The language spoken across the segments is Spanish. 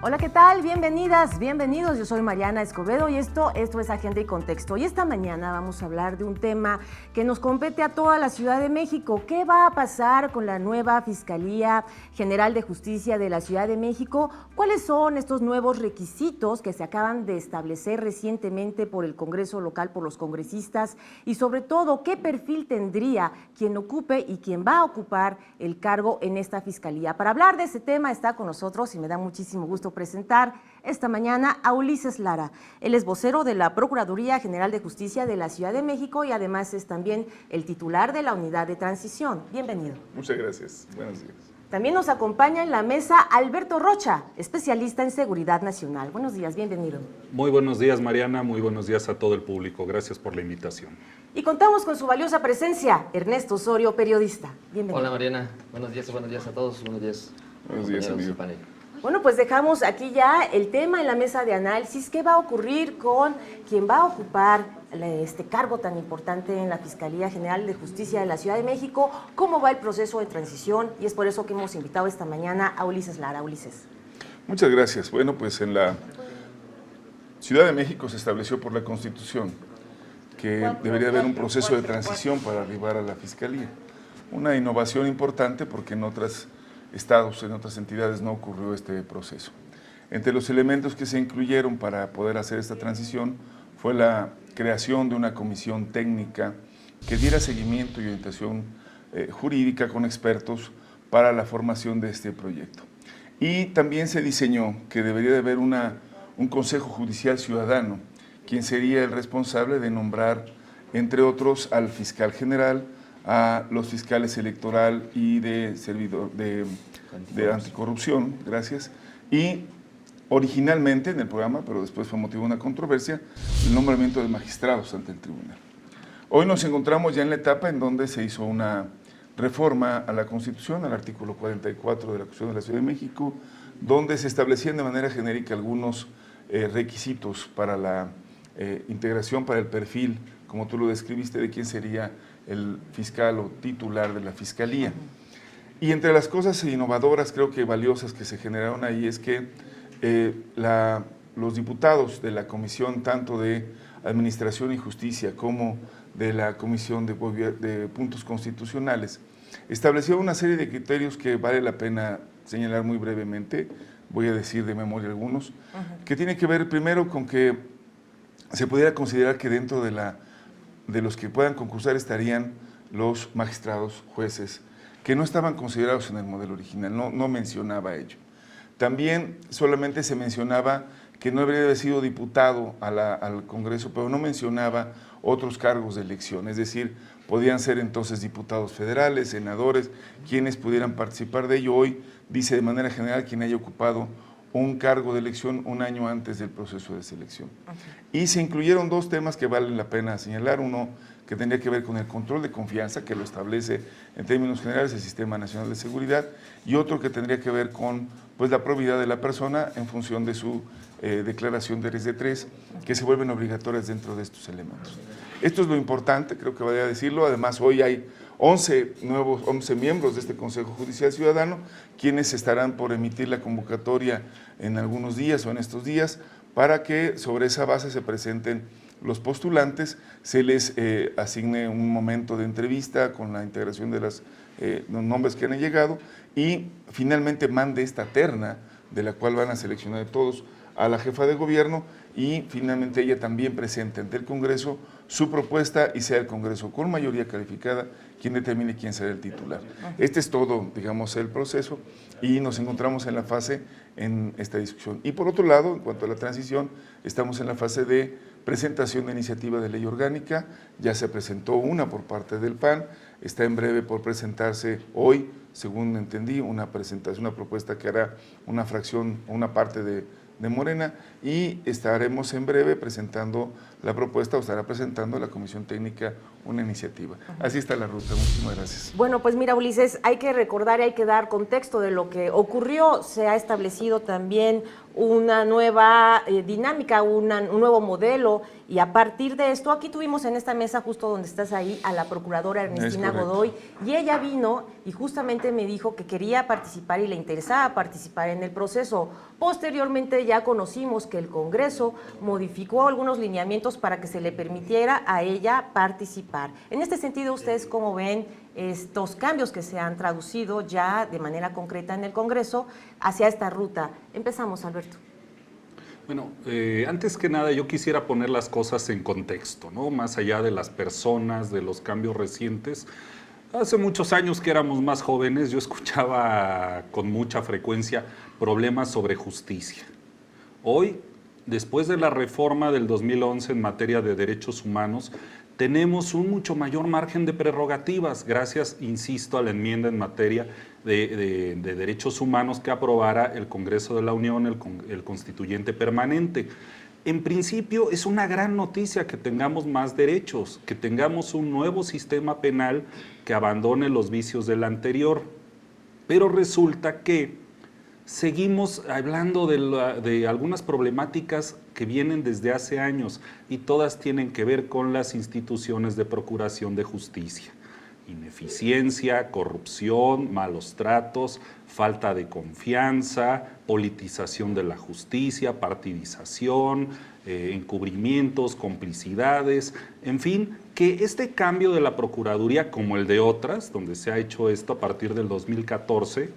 Hola, ¿qué tal? Bienvenidas, bienvenidos. Yo soy Mariana Escobedo y esto es Agenda y Contexto. Y esta mañana vamos a hablar de un tema que nos compete a toda la Ciudad de México. ¿Qué va a pasar con la nueva Fiscalía General de Justicia de la Ciudad de México? ¿Cuáles son estos nuevos requisitos que se acaban de establecer recientemente por el Congreso local, por los congresistas? Y sobre todo, ¿qué perfil tendría quien ocupe y quien va a ocupar el cargo en esta Fiscalía? Para hablar de ese tema está con nosotros y me da muchísimo gusto presentar esta mañana a Ulises Lara. Él es vocero de la Procuraduría General de Justicia de la Ciudad de México y además es también el titular de la Unidad de Transición. Bienvenido. Muchas gracias. Buenos días. También nos acompaña en la mesa Alberto Rocha, especialista en seguridad nacional. Buenos días, bienvenido. Muy buenos días, Mariana. Muy buenos días a todo el público. Gracias por la invitación. Y contamos con su valiosa presencia, Ernesto Osorio, periodista. Bienvenido. Hola, Mariana. Buenos días a todos. Buenos días. Buenos días, amigo. Bueno, pues dejamos aquí ya el tema en la mesa de análisis. ¿Qué va a ocurrir con quien va a ocupar este cargo tan importante en la Fiscalía General de Justicia de la Ciudad de México? ¿Cómo va el proceso de transición? Y es por eso que hemos invitado esta mañana a Ulises Lara. Ulises. Muchas gracias. Bueno, pues en la Ciudad de México se estableció por la Constitución que debería haber un proceso de transición para arribar a la Fiscalía. Una innovación importante porque en otros estados, en otras entidades no ocurrió este proceso. Entre los elementos que se incluyeron para poder hacer esta transición fue la creación de una comisión técnica que diera seguimiento y orientación jurídica con expertos para la formación de este proyecto. Y también se diseñó que debería de haber un Consejo Judicial Ciudadano, quien sería el responsable de nombrar, entre otros, al fiscal general, a los fiscales electoral y de anticorrupción, gracias, y originalmente en el programa, pero después fue motivo de una controversia, el nombramiento de magistrados ante el tribunal. Hoy nos encontramos ya en la etapa en donde se hizo una reforma a la Constitución, al artículo 44 de la Constitución de la Ciudad de México, donde se establecían de manera genérica algunos requisitos para la integración, para el perfil, como tú lo describiste, de quién sería el fiscal o titular de la Fiscalía. Y entre las cosas innovadoras, creo que valiosas que se generaron ahí, es que los diputados de la Comisión, tanto de Administración y Justicia como de la Comisión de Puntos Constitucionales, establecieron una serie de criterios que vale la pena señalar muy brevemente, voy a decir de memoria algunos, que tiene que ver primero con que se pudiera considerar que dentro de los que puedan concursar estarían los magistrados, jueces, que no estaban considerados en el modelo original, no mencionaba ello. También solamente se mencionaba que no debería haber sido diputado al Congreso, pero no mencionaba otros cargos de elección, es decir, podían ser entonces diputados federales, senadores, quienes pudieran participar de ello. Hoy dice de manera general quien haya ocupado un cargo de elección un año antes del proceso de selección. Y se incluyeron dos temas que valen la pena señalar, uno que tendría que ver con el control de confianza, que lo establece en términos generales el Sistema Nacional de Seguridad, y otro que tendría que ver con la probidad de la persona en función de su declaración de RS3, que se vuelven obligatorias dentro de estos elementos. Esto es lo importante, creo que vale decirlo. Además, hoy hay 11 miembros de este Consejo Judicial Ciudadano, quienes estarán por emitir la convocatoria en algunos días o en estos días, para que sobre esa base se presenten los postulantes, se les asigne un momento de entrevista con la integración de los nombres que han llegado y finalmente mande esta terna de la cual van a seleccionar todos a la jefa de gobierno y finalmente ella también presente ante el Congreso su propuesta y sea el Congreso con mayoría calificada quien determine quién será el titular. Este es todo, digamos, el proceso y nos encontramos en la fase en esta discusión. Y por otro lado, en cuanto a la transición, estamos en la fase de presentación de iniciativa de ley orgánica, ya se presentó una por parte del PAN, está en breve por presentarse hoy, según entendí, una propuesta que hará una fracción, una parte de Morena, y estaremos en breve presentando la propuesta o estará presentando a la Comisión Técnica una iniciativa. Así está la ruta. Muchísimas gracias. Bueno, pues mira, Ulises, hay que recordar y hay que dar contexto de lo que ocurrió. Se ha establecido también una nueva dinámica, un nuevo modelo, y a partir de esto, aquí tuvimos en esta mesa, justo donde estás ahí, a la procuradora Ernestina Godoy, y ella vino y justamente me dijo que quería participar y le interesaba participar en el proceso. Posteriormente ya conocimos que el Congreso modificó algunos lineamientos para que se le permitiera a ella participar. En este sentido, ¿ustedes cómo ven estos cambios que se han traducido ya de manera concreta en el Congreso hacia esta ruta? Empezamos, Alberto. Bueno, antes que nada yo quisiera poner las cosas en contexto, ¿no? Más allá de las personas, de los cambios recientes. Hace muchos años que éramos más jóvenes, yo escuchaba con mucha frecuencia problemas sobre justicia. Hoy, después de la reforma del 2011 en materia de derechos humanos, tenemos un mucho mayor margen de prerrogativas, gracias, insisto, a la enmienda en materia de derechos humanos que aprobara el Congreso de la Unión, el constituyente permanente. En principio es una gran noticia que tengamos más derechos, que tengamos un nuevo sistema penal que abandone los vicios del anterior, pero resulta que seguimos hablando de algunas problemáticas que vienen desde hace años y todas tienen que ver con las instituciones de procuración de justicia. Ineficiencia, corrupción, malos tratos, falta de confianza, politización de la justicia, partidización, encubrimientos, complicidades, en fin, que este cambio de la Procuraduría, como el de otras, donde se ha hecho esto a partir del 2014,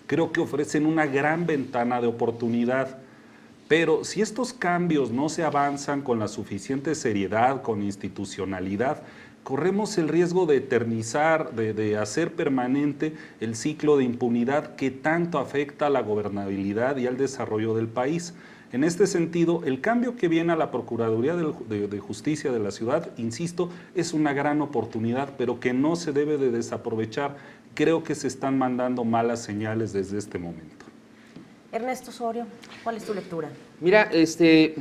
creo que ofrecen una gran ventana de oportunidad. Pero si estos cambios no se avanzan con la suficiente seriedad, con institucionalidad, corremos el riesgo de eternizar, de hacer permanente el ciclo de impunidad que tanto afecta a la gobernabilidad y al desarrollo del país. En este sentido, el cambio que viene a la Procuraduría de Justicia de la ciudad, insisto, es una gran oportunidad, pero que no se debe de desaprovechar. Creo que se están mandando malas señales desde este momento. Ernesto Osorio, ¿cuál es tu lectura? Mira,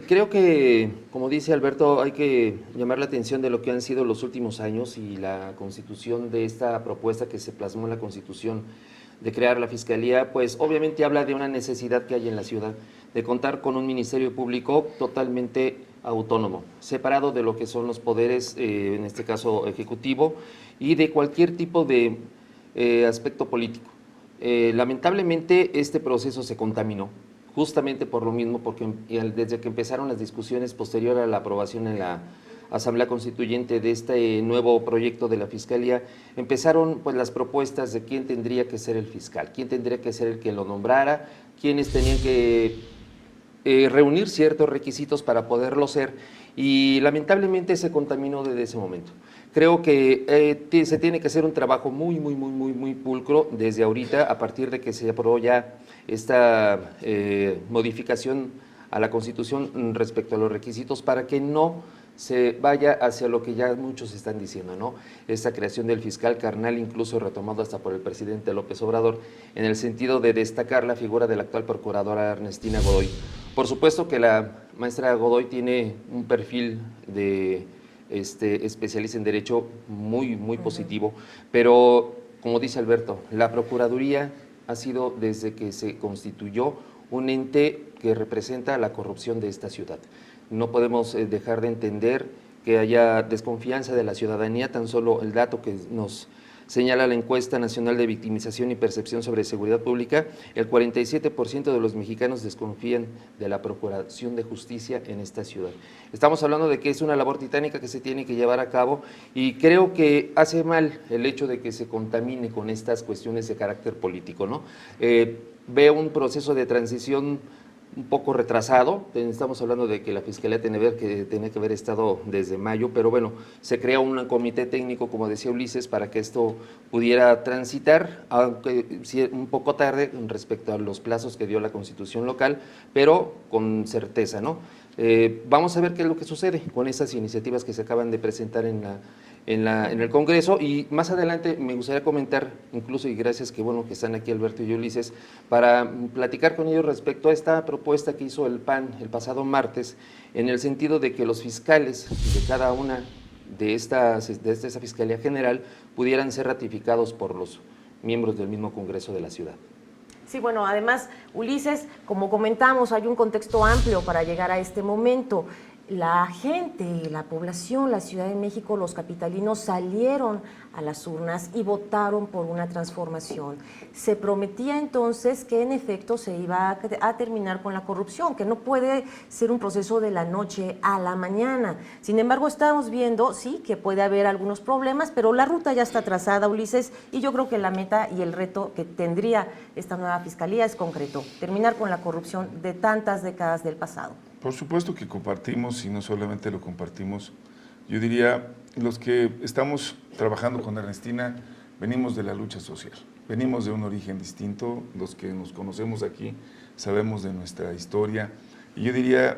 creo que, como dice Alberto, hay que llamar la atención de lo que han sido los últimos años y la constitución de esta propuesta que se plasmó en la Constitución de crear la Fiscalía, pues obviamente habla de una necesidad que hay en la ciudad de contar con un Ministerio Público totalmente autónomo, separado de lo que son los poderes, en este caso ejecutivo, y de cualquier tipo de aspecto político. Lamentablemente este proceso se contaminó, justamente por lo mismo, porque desde que empezaron las discusiones posterior a la aprobación en la Asamblea Constituyente de este nuevo proyecto de la Fiscalía, empezaron pues las propuestas de quién tendría que ser el fiscal, quién tendría que ser el que lo nombrara, quiénes tenían que reunir ciertos requisitos para poderlo ser, y lamentablemente se contaminó desde ese momento. Creo que se tiene que hacer un trabajo muy pulcro desde ahorita, a partir de que se aprobó ya esta modificación a la Constitución respecto a los requisitos, para que no se vaya hacia lo que ya muchos están diciendo, ¿no? Esta creación del fiscal carnal, incluso retomado hasta por el presidente López Obrador, en el sentido de destacar la figura de la actual procuradora Ernestina Godoy. Por supuesto que la maestra Godoy tiene un perfil de especialista en derecho muy positivo, pero como dice Alberto, la Procuraduría ha sido, desde que se constituyó, un ente que representa la corrupción de esta ciudad. No podemos dejar de entender que haya desconfianza de la ciudadanía. Tan solo el dato que nos señala la encuesta nacional de victimización y percepción sobre seguridad pública, el 47% de los mexicanos desconfían de la Procuración de Justicia en esta ciudad. Estamos hablando de que es una labor titánica que se tiene que llevar a cabo, y creo que hace mal el hecho de que se contamine con estas cuestiones de carácter político, ¿no? Veo un proceso de transición un poco retrasado. Estamos hablando de que la Fiscalía tenía que haber estado desde mayo, pero bueno, se crea un comité técnico, como decía Ulises, para que esto pudiera transitar, aunque un poco tarde respecto a los plazos que dio la Constitución local, pero con certeza, ¿no? Vamos a ver qué es lo que sucede con esas iniciativas que se acaban de presentar en el Congreso, y más adelante me gustaría comentar, incluso, y gracias que bueno que están aquí Alberto y Ulises, para platicar con ellos respecto a esta propuesta que hizo el PAN el pasado martes, en el sentido de que los fiscales de cada una de esta Fiscalía General pudieran ser ratificados por los miembros del mismo Congreso de la ciudad. Sí, bueno, además, Ulises, como comentamos, hay un contexto amplio para llegar a este momento. La gente, la población, la Ciudad de México, los capitalinos salieron a las urnas y votaron por una transformación. Se prometía entonces que en efecto se iba a terminar con la corrupción, que no puede ser un proceso de la noche a la mañana. Sin embargo, estamos viendo, sí, que puede haber algunos problemas, pero la ruta ya está trazada, Ulises, y yo creo que la meta y el reto que tendría esta nueva fiscalía es concreto, terminar con la corrupción de tantas décadas del pasado. Por supuesto que compartimos, y no solamente lo compartimos, yo diría, los que estamos trabajando con Ernestina, venimos de la lucha social, venimos de un origen distinto, los que nos conocemos aquí sabemos de nuestra historia, y yo diría,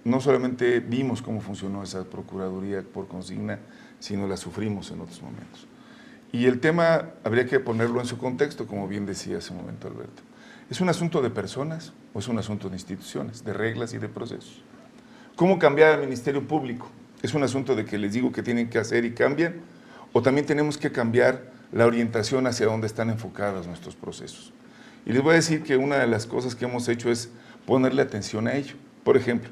no solamente vimos cómo funcionó esa Procuraduría por consigna, sino la sufrimos en otros momentos. Y el tema habría que ponerlo en su contexto, como bien decía hace un momento Alberto. ¿Es un asunto de personas o es un asunto de instituciones, de reglas y de procesos? ¿Cómo cambiar al Ministerio Público? ¿Es un asunto de que les digo que tienen que hacer y cambian? ¿O también tenemos que cambiar la orientación hacia dónde están enfocados nuestros procesos? Y les voy a decir que una de las cosas que hemos hecho es ponerle atención a ello. Por ejemplo,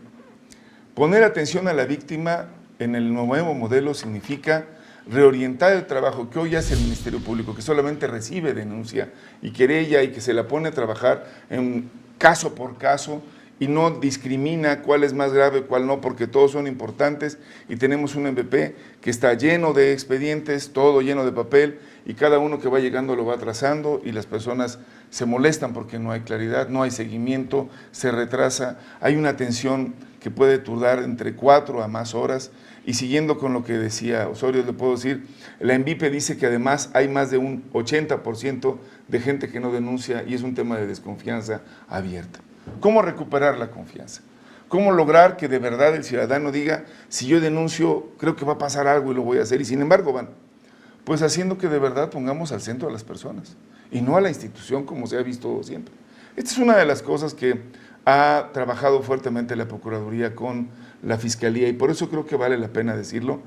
poner atención a la víctima en el nuevo modelo significa reorientar el trabajo que hoy hace el Ministerio Público, que solamente recibe denuncia y querella y que se la pone a trabajar en caso por caso y no discrimina cuál es más grave, cuál no, porque todos son importantes y tenemos un MVP que está lleno de expedientes, todo lleno de papel y cada uno que va llegando lo va trazando y las personas se molestan porque no hay claridad, no hay seguimiento, se retrasa, hay una atención que puede tardar entre 4 a más horas. Y siguiendo con lo que decía Osorio, le puedo decir, la ENVIPE dice que además hay más de un 80% de gente que no denuncia y es un tema de desconfianza abierta. ¿Cómo recuperar la confianza? ¿Cómo lograr que de verdad el ciudadano diga, si yo denuncio, creo que va a pasar algo y lo voy a hacer? Y sin embargo van, pues haciendo que de verdad pongamos al centro a las personas y no a la institución como se ha visto siempre. Esta es una de las cosas que ha trabajado fuertemente la Procuraduría con la Fiscalía y por eso creo que vale la pena decirlo.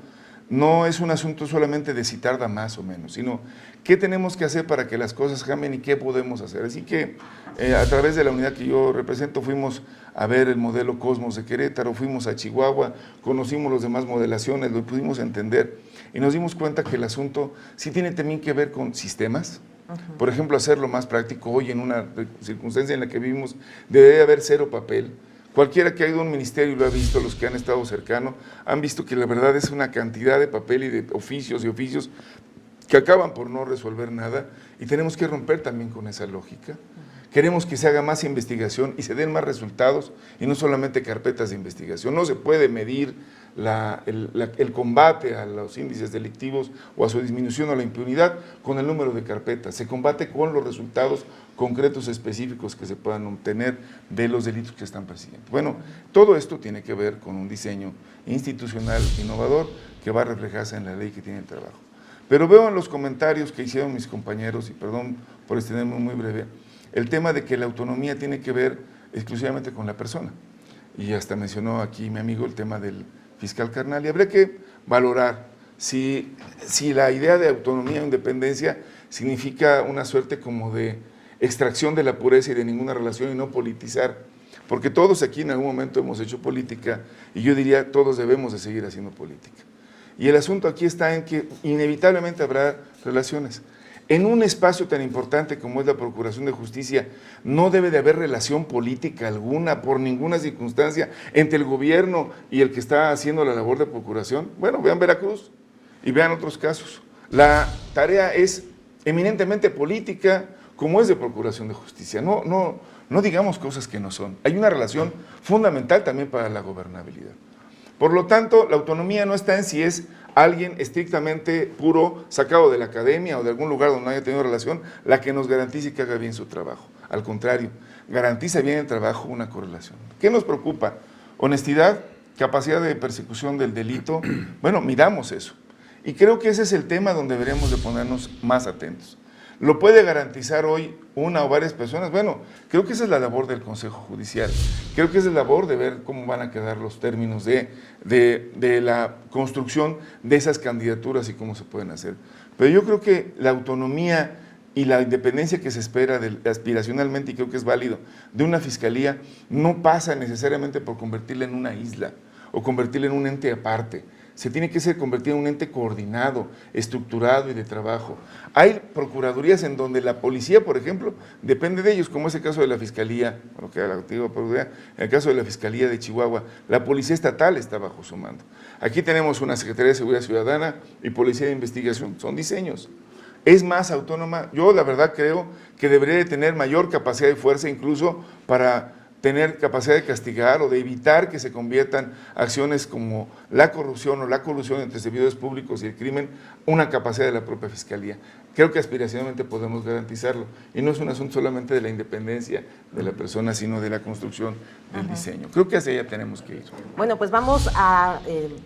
No es un asunto solamente de si tarda más o menos, sino qué tenemos que hacer para que las cosas cambien y qué podemos hacer. Así que a través de la unidad que yo represento fuimos a ver el modelo Cosmos de Querétaro, fuimos a Chihuahua, conocimos las demás modelaciones, lo pudimos entender y nos dimos cuenta que el asunto sí tiene también que ver con sistemas. Por ejemplo, hacerlo más práctico. Hoy en una circunstancia en la que vivimos debe haber cero papel. Cualquiera que ha ido a un ministerio y lo ha visto, los que han estado cercanos, han visto que la verdad es una cantidad de papel y de oficios que acaban por no resolver nada y tenemos que romper también con esa lógica. Queremos que se haga más investigación y se den más resultados y no solamente carpetas de investigación. No se puede medir el combate a los índices delictivos o a su disminución o la impunidad con el número de carpetas. Se combate con los resultados concretos específicos que se puedan obtener de los delitos que se están persiguiendo. Bueno, todo esto tiene que ver con un diseño institucional innovador que va a reflejarse en la ley que tiene el trabajo. Pero veo en los comentarios que hicieron mis compañeros, y perdón por extenderme muy breve, el tema de que la autonomía tiene que ver exclusivamente con la persona. Y hasta mencionó aquí mi amigo el tema del fiscal carnal. Y habría que valorar si la idea de autonomía o independencia significa una suerte como de extracción de la pureza y de ninguna relación y no politizar. Porque todos aquí en algún momento hemos hecho política y yo diría todos debemos de seguir haciendo política. Y el asunto aquí está en que inevitablemente habrá relaciones. En un espacio tan importante como es la Procuración de Justicia, no debe de haber relación política alguna, por ninguna circunstancia, entre el gobierno y el que está haciendo la labor de procuración. Bueno, vean Veracruz y vean otros casos. La tarea es eminentemente política, como es de Procuración de Justicia. No digamos cosas que no son. Hay una relación fundamental también para la gobernabilidad. Por lo tanto, la autonomía no está en si es alguien estrictamente puro, sacado de la academia o de algún lugar donde no haya tenido relación, la que nos garantice que haga bien su trabajo. Al contrario, garantiza bien el trabajo una correlación. ¿Qué nos preocupa? Honestidad, capacidad de persecución del delito. Bueno, miramos eso. Y creo que ese es el tema donde deberíamos de ponernos más atentos. ¿Lo puede garantizar hoy una o varias personas? Bueno, creo que esa es la labor del Consejo Judicial. Creo que es la labor de ver cómo van a quedar los términos de la construcción de esas candidaturas y cómo se pueden hacer. Pero yo creo que la autonomía y la independencia que se espera aspiracionalmente, y creo que es válido, de una fiscalía, no pasa necesariamente por convertirla en una isla o convertirla en un ente aparte. Se tiene que ser convertido en un ente coordinado, estructurado y de trabajo. Hay procuradurías en donde la policía, por ejemplo, depende de ellos, como es el caso de la Fiscalía, bueno, que era la antigua Procuraduría, en el caso de la Fiscalía de Chihuahua, la Policía Estatal está bajo su mando. Aquí tenemos una Secretaría de Seguridad Ciudadana y Policía de Investigación, son diseños. Es más autónoma, yo la verdad creo que debería de tener mayor capacidad de fuerza incluso para tener capacidad de castigar o de evitar que se conviertan acciones como la corrupción o la colusión entre servidores públicos y el crimen, una capacidad de la propia Fiscalía. Creo que aspiracionalmente podemos garantizarlo y no es un asunto solamente de la independencia de la persona, sino de la construcción del diseño. Creo que hacia allá tenemos que ir. Bueno, pues vamos a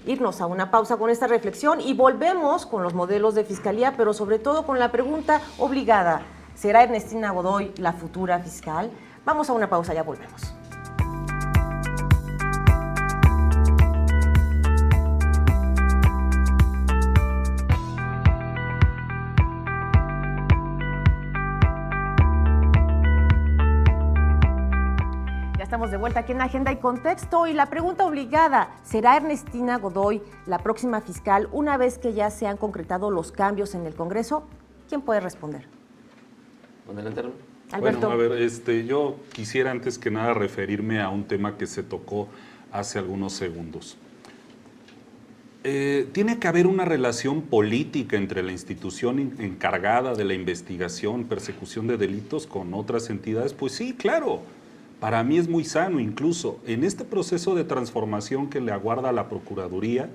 irnos a una pausa con esta reflexión y volvemos con los modelos de fiscalía, pero sobre todo con la pregunta obligada: ¿será Ernestina Godoy la futura fiscal? Vamos a una pausa, ya volvemos. Estamos de vuelta aquí en Agenda y Contexto y la pregunta obligada: ¿será Ernestina Godoy la próxima fiscal una vez que ya se han concretado los cambios en el Congreso? ¿Quién puede responder? Adelante, Alberto. Bueno, a ver, yo quisiera antes que nada referirme a un tema que se tocó hace algunos segundos. ¿Tiene que haber una relación política entre la institución encargada de la investigación, persecución de delitos con otras entidades? Pues sí, claro. Para mí es muy sano, incluso en este proceso de transformación que le aguarda a la Procuraduría,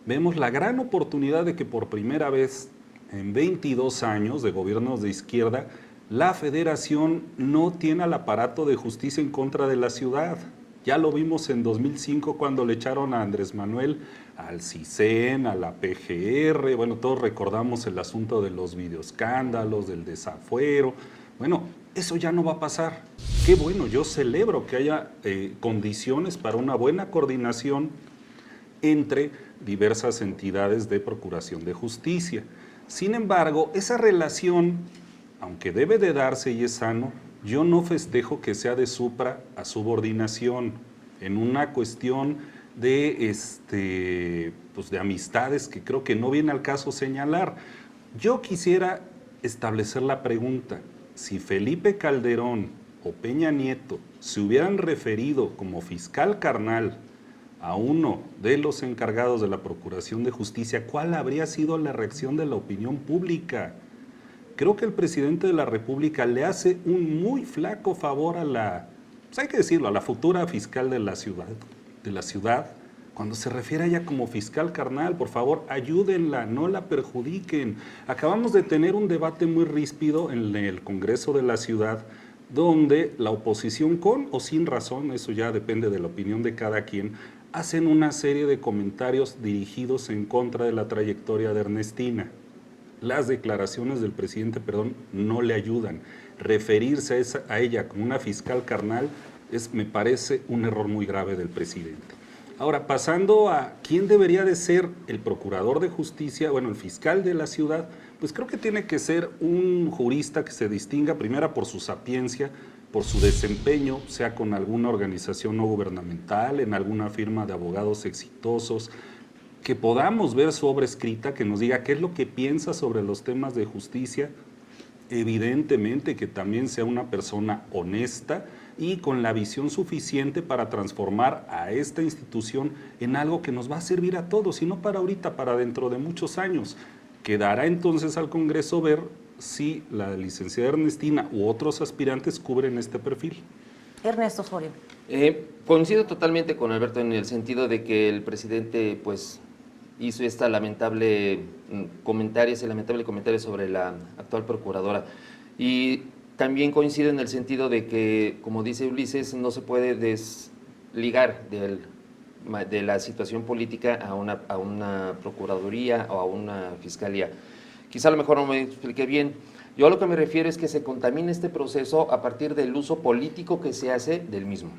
vemos la gran oportunidad de que por primera vez en 22 años de gobiernos de izquierda, la Federación no tiene al aparato de justicia en contra de la ciudad. Ya lo vimos en 2005 cuando le echaron a Andrés Manuel, al CISEN, a la PGR, bueno, todos recordamos el asunto de los videoescándalos, del desafuero. Bueno, eso ya no va a pasar. Qué bueno, yo celebro que haya condiciones para una buena coordinación entre diversas entidades de procuración de justicia. Sin embargo, esa relación, aunque debe de darse y es sano, yo no festejo que sea de supra a subordinación, en una cuestión de, pues de amistades que creo que no viene al caso señalar. Yo quisiera establecer la pregunta: si Felipe Calderón o Peña Nieto se hubieran referido como fiscal carnal a uno de los encargados de la Procuración de Justicia, ¿cuál habría sido la reacción de la opinión pública? Creo que el presidente de la República le hace un muy flaco favor a la, pues hay que decirlo, a la futura fiscal de la ciudad, cuando se refiere a ella como fiscal carnal. Por favor, ayúdenla, no la perjudiquen. Acabamos de tener un debate muy ríspido en el Congreso de la ciudad, donde la oposición, con o sin razón, eso ya depende de la opinión de cada quien, hacen una serie de comentarios dirigidos en contra de la trayectoria de Ernestina. Las declaraciones del presidente, no le ayudan. Referirse a ella como una fiscal carnal me parece un error muy grave del presidente. Ahora, pasando a quién debería de ser el procurador de justicia, bueno, el fiscal de la ciudad, pues creo que tiene que ser un jurista que se distinga primero por su sapiencia, por su desempeño, sea con alguna organización no gubernamental, en alguna firma de abogados exitosos, que podamos ver su obra escrita, que nos diga qué es lo que piensa sobre los temas de justicia, evidentemente que también sea una persona honesta y con la visión suficiente para transformar a esta institución en algo que nos va a servir a todos, y no para ahorita, para dentro de muchos años. Quedará entonces al Congreso ver si la licenciada Ernestina u otros aspirantes cubren este perfil. Ernesto Osorio. Coincido totalmente con Alberto en el sentido de que el presidente pues hizo ese lamentable comentario sobre la actual procuradora, y también coincido en el sentido de que, como dice Ulises, no se puede desligar de la situación política a una procuraduría o a una fiscalía. Quizá a lo mejor no me expliqué bien. Yo a lo que me refiero es que se contamina este proceso a partir del uso político que se hace del mismo.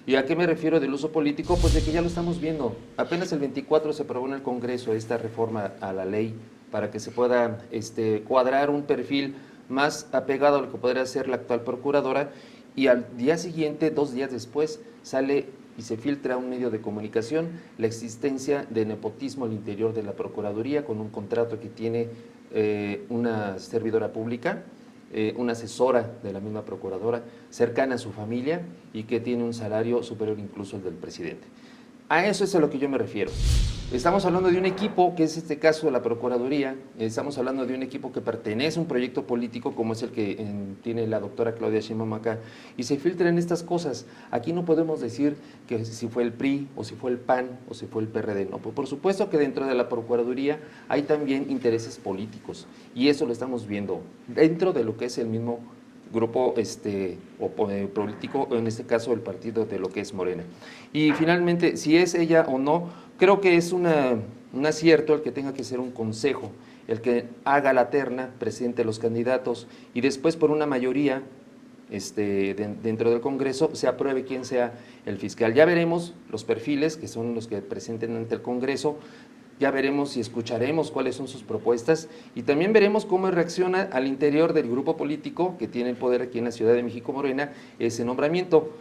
¿Y a qué me refiero del uso político? Pues de que ya lo estamos viendo. Apenas el 24 se aprobó en el Congreso esta reforma a la ley para que se pueda cuadrar un perfil más apegado a lo que podría ser la actual procuradora, y al día siguiente, 2 días después, sale y se filtra a un medio de comunicación la existencia de nepotismo al interior de la Procuraduría, con un contrato que tiene una servidora pública, una asesora de la misma procuradora, cercana a su familia y que tiene un salario superior incluso al del presidente. A eso es a lo que yo me refiero. Estamos hablando de un equipo, que es este caso de la Procuraduría, estamos hablando de un equipo que pertenece a un proyecto político como es el que tiene la doctora Claudia Sheinbaum acá, y se filtran estas cosas. Aquí no podemos decir que si fue el PRI, o si fue el PAN, o si fue el PRD, no. Por supuesto que dentro de la Procuraduría hay también intereses políticos, y eso lo estamos viendo dentro de lo que es el mismo grupo político, en este caso el partido de lo que es Morena. Y finalmente, si es ella o no, creo que es un acierto el que tenga que ser un consejo, el que haga la terna, presente los candidatos y después por una mayoría dentro del Congreso se apruebe quién sea el fiscal. Ya veremos los perfiles que son los que presenten ante el Congreso. Ya veremos y escucharemos cuáles son sus propuestas y también veremos cómo reacciona al interior del grupo político que tiene el poder aquí en la Ciudad de México, Morena, ese nombramiento.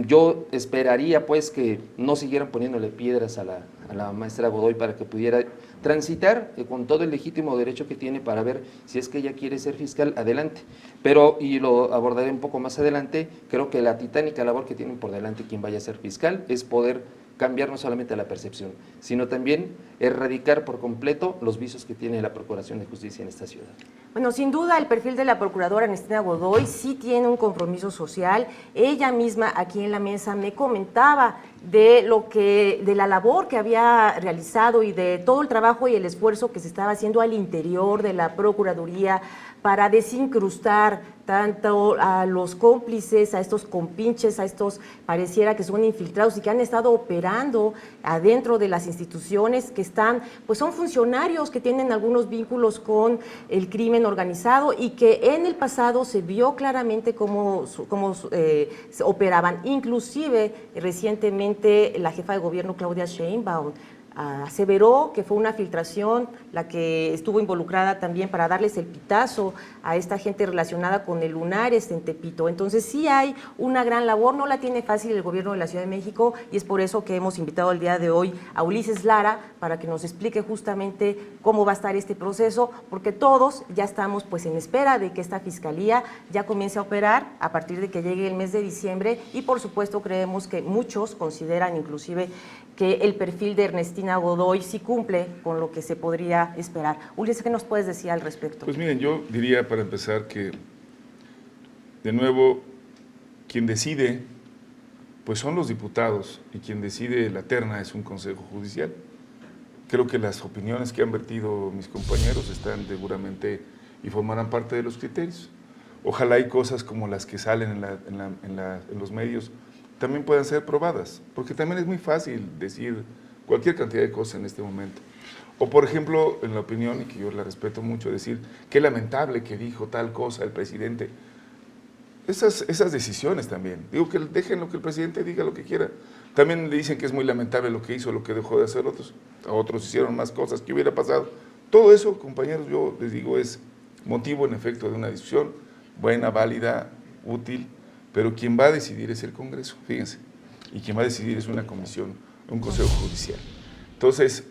Yo esperaría pues que no siguieran poniéndole piedras a la maestra Godoy para que pudiera transitar con todo el legítimo derecho que tiene para ver si es que ella quiere ser fiscal, adelante. Pero, y lo abordaré un poco más adelante, creo que la titánica labor que tienen por delante quien vaya a ser fiscal es poder cambiar no solamente la percepción, sino también erradicar por completo los vicios que tiene la Procuración de Justicia en esta ciudad. Bueno, sin duda el perfil de la procuradora Ernestina Godoy sí tiene un compromiso social. Ella misma aquí en la mesa me comentaba de la labor que había realizado y de todo el trabajo y el esfuerzo que se estaba haciendo al interior de la Procuraduría para desincrustar tanto a los cómplices, a estos compinches, a estos pareciera que son infiltrados y que han estado operando adentro de las instituciones, que están, pues son funcionarios que tienen algunos vínculos con el crimen organizado y que en el pasado se vio claramente cómo operaban. Inclusive recientemente la jefa de gobierno Claudia Sheinbaum aseveró que fue una filtración la que estuvo involucrada también para darles el pitazo a esta gente relacionada con el Lunares en Tepito. Entonces sí hay una gran labor, no la tiene fácil el gobierno de la Ciudad de México y es por eso que hemos invitado el día de hoy a Ulises Lara para que nos explique justamente cómo va a estar este proceso, porque todos ya estamos pues en espera de que esta fiscalía ya comience a operar a partir de que llegue el mes de diciembre y por supuesto creemos que muchos consideran inclusive que el perfil de Ernestina Godoy sí cumple con lo que se podría esperar. Ulises, ¿qué nos puedes decir al respecto? Pues miren, yo diría para empezar que, de nuevo, quien decide, pues son los diputados y quien decide la terna es un consejo judicial. Creo que las opiniones que han vertido mis compañeros están seguramente y formarán parte de los criterios. Ojalá hay cosas como las que salen en los medios también puedan ser probadas, porque también es muy fácil decir cualquier cantidad de cosas en este momento. O por ejemplo, en la opinión, y que yo la respeto mucho, decir qué lamentable que dijo tal cosa el presidente. Esas decisiones también. Digo que dejen lo que el presidente diga lo que quiera. También le dicen que es muy lamentable lo que hizo, lo que dejó de hacer otros. A otros hicieron más cosas que hubiera pasado. Todo eso, compañeros, yo les digo, es motivo en efecto de una discusión buena, válida, útil, pero quien va a decidir es el Congreso, fíjense, y quien va a decidir es una comisión, un consejo judicial. Entonces,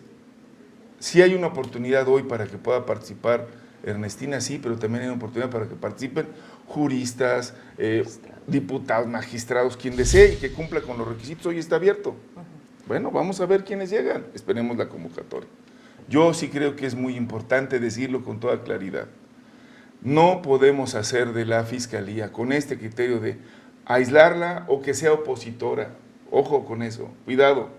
sí hay una oportunidad hoy para que pueda participar Ernestina, sí, pero también hay una oportunidad para que participen juristas, diputados, magistrados, quien desee y que cumpla con los requisitos, hoy está abierto. Bueno, vamos a ver quiénes llegan, esperemos la convocatoria. Yo sí creo que es muy importante decirlo con toda claridad. No podemos hacer de la Fiscalía con este criterio de aislarla o que sea opositora. Ojo con eso, cuidado.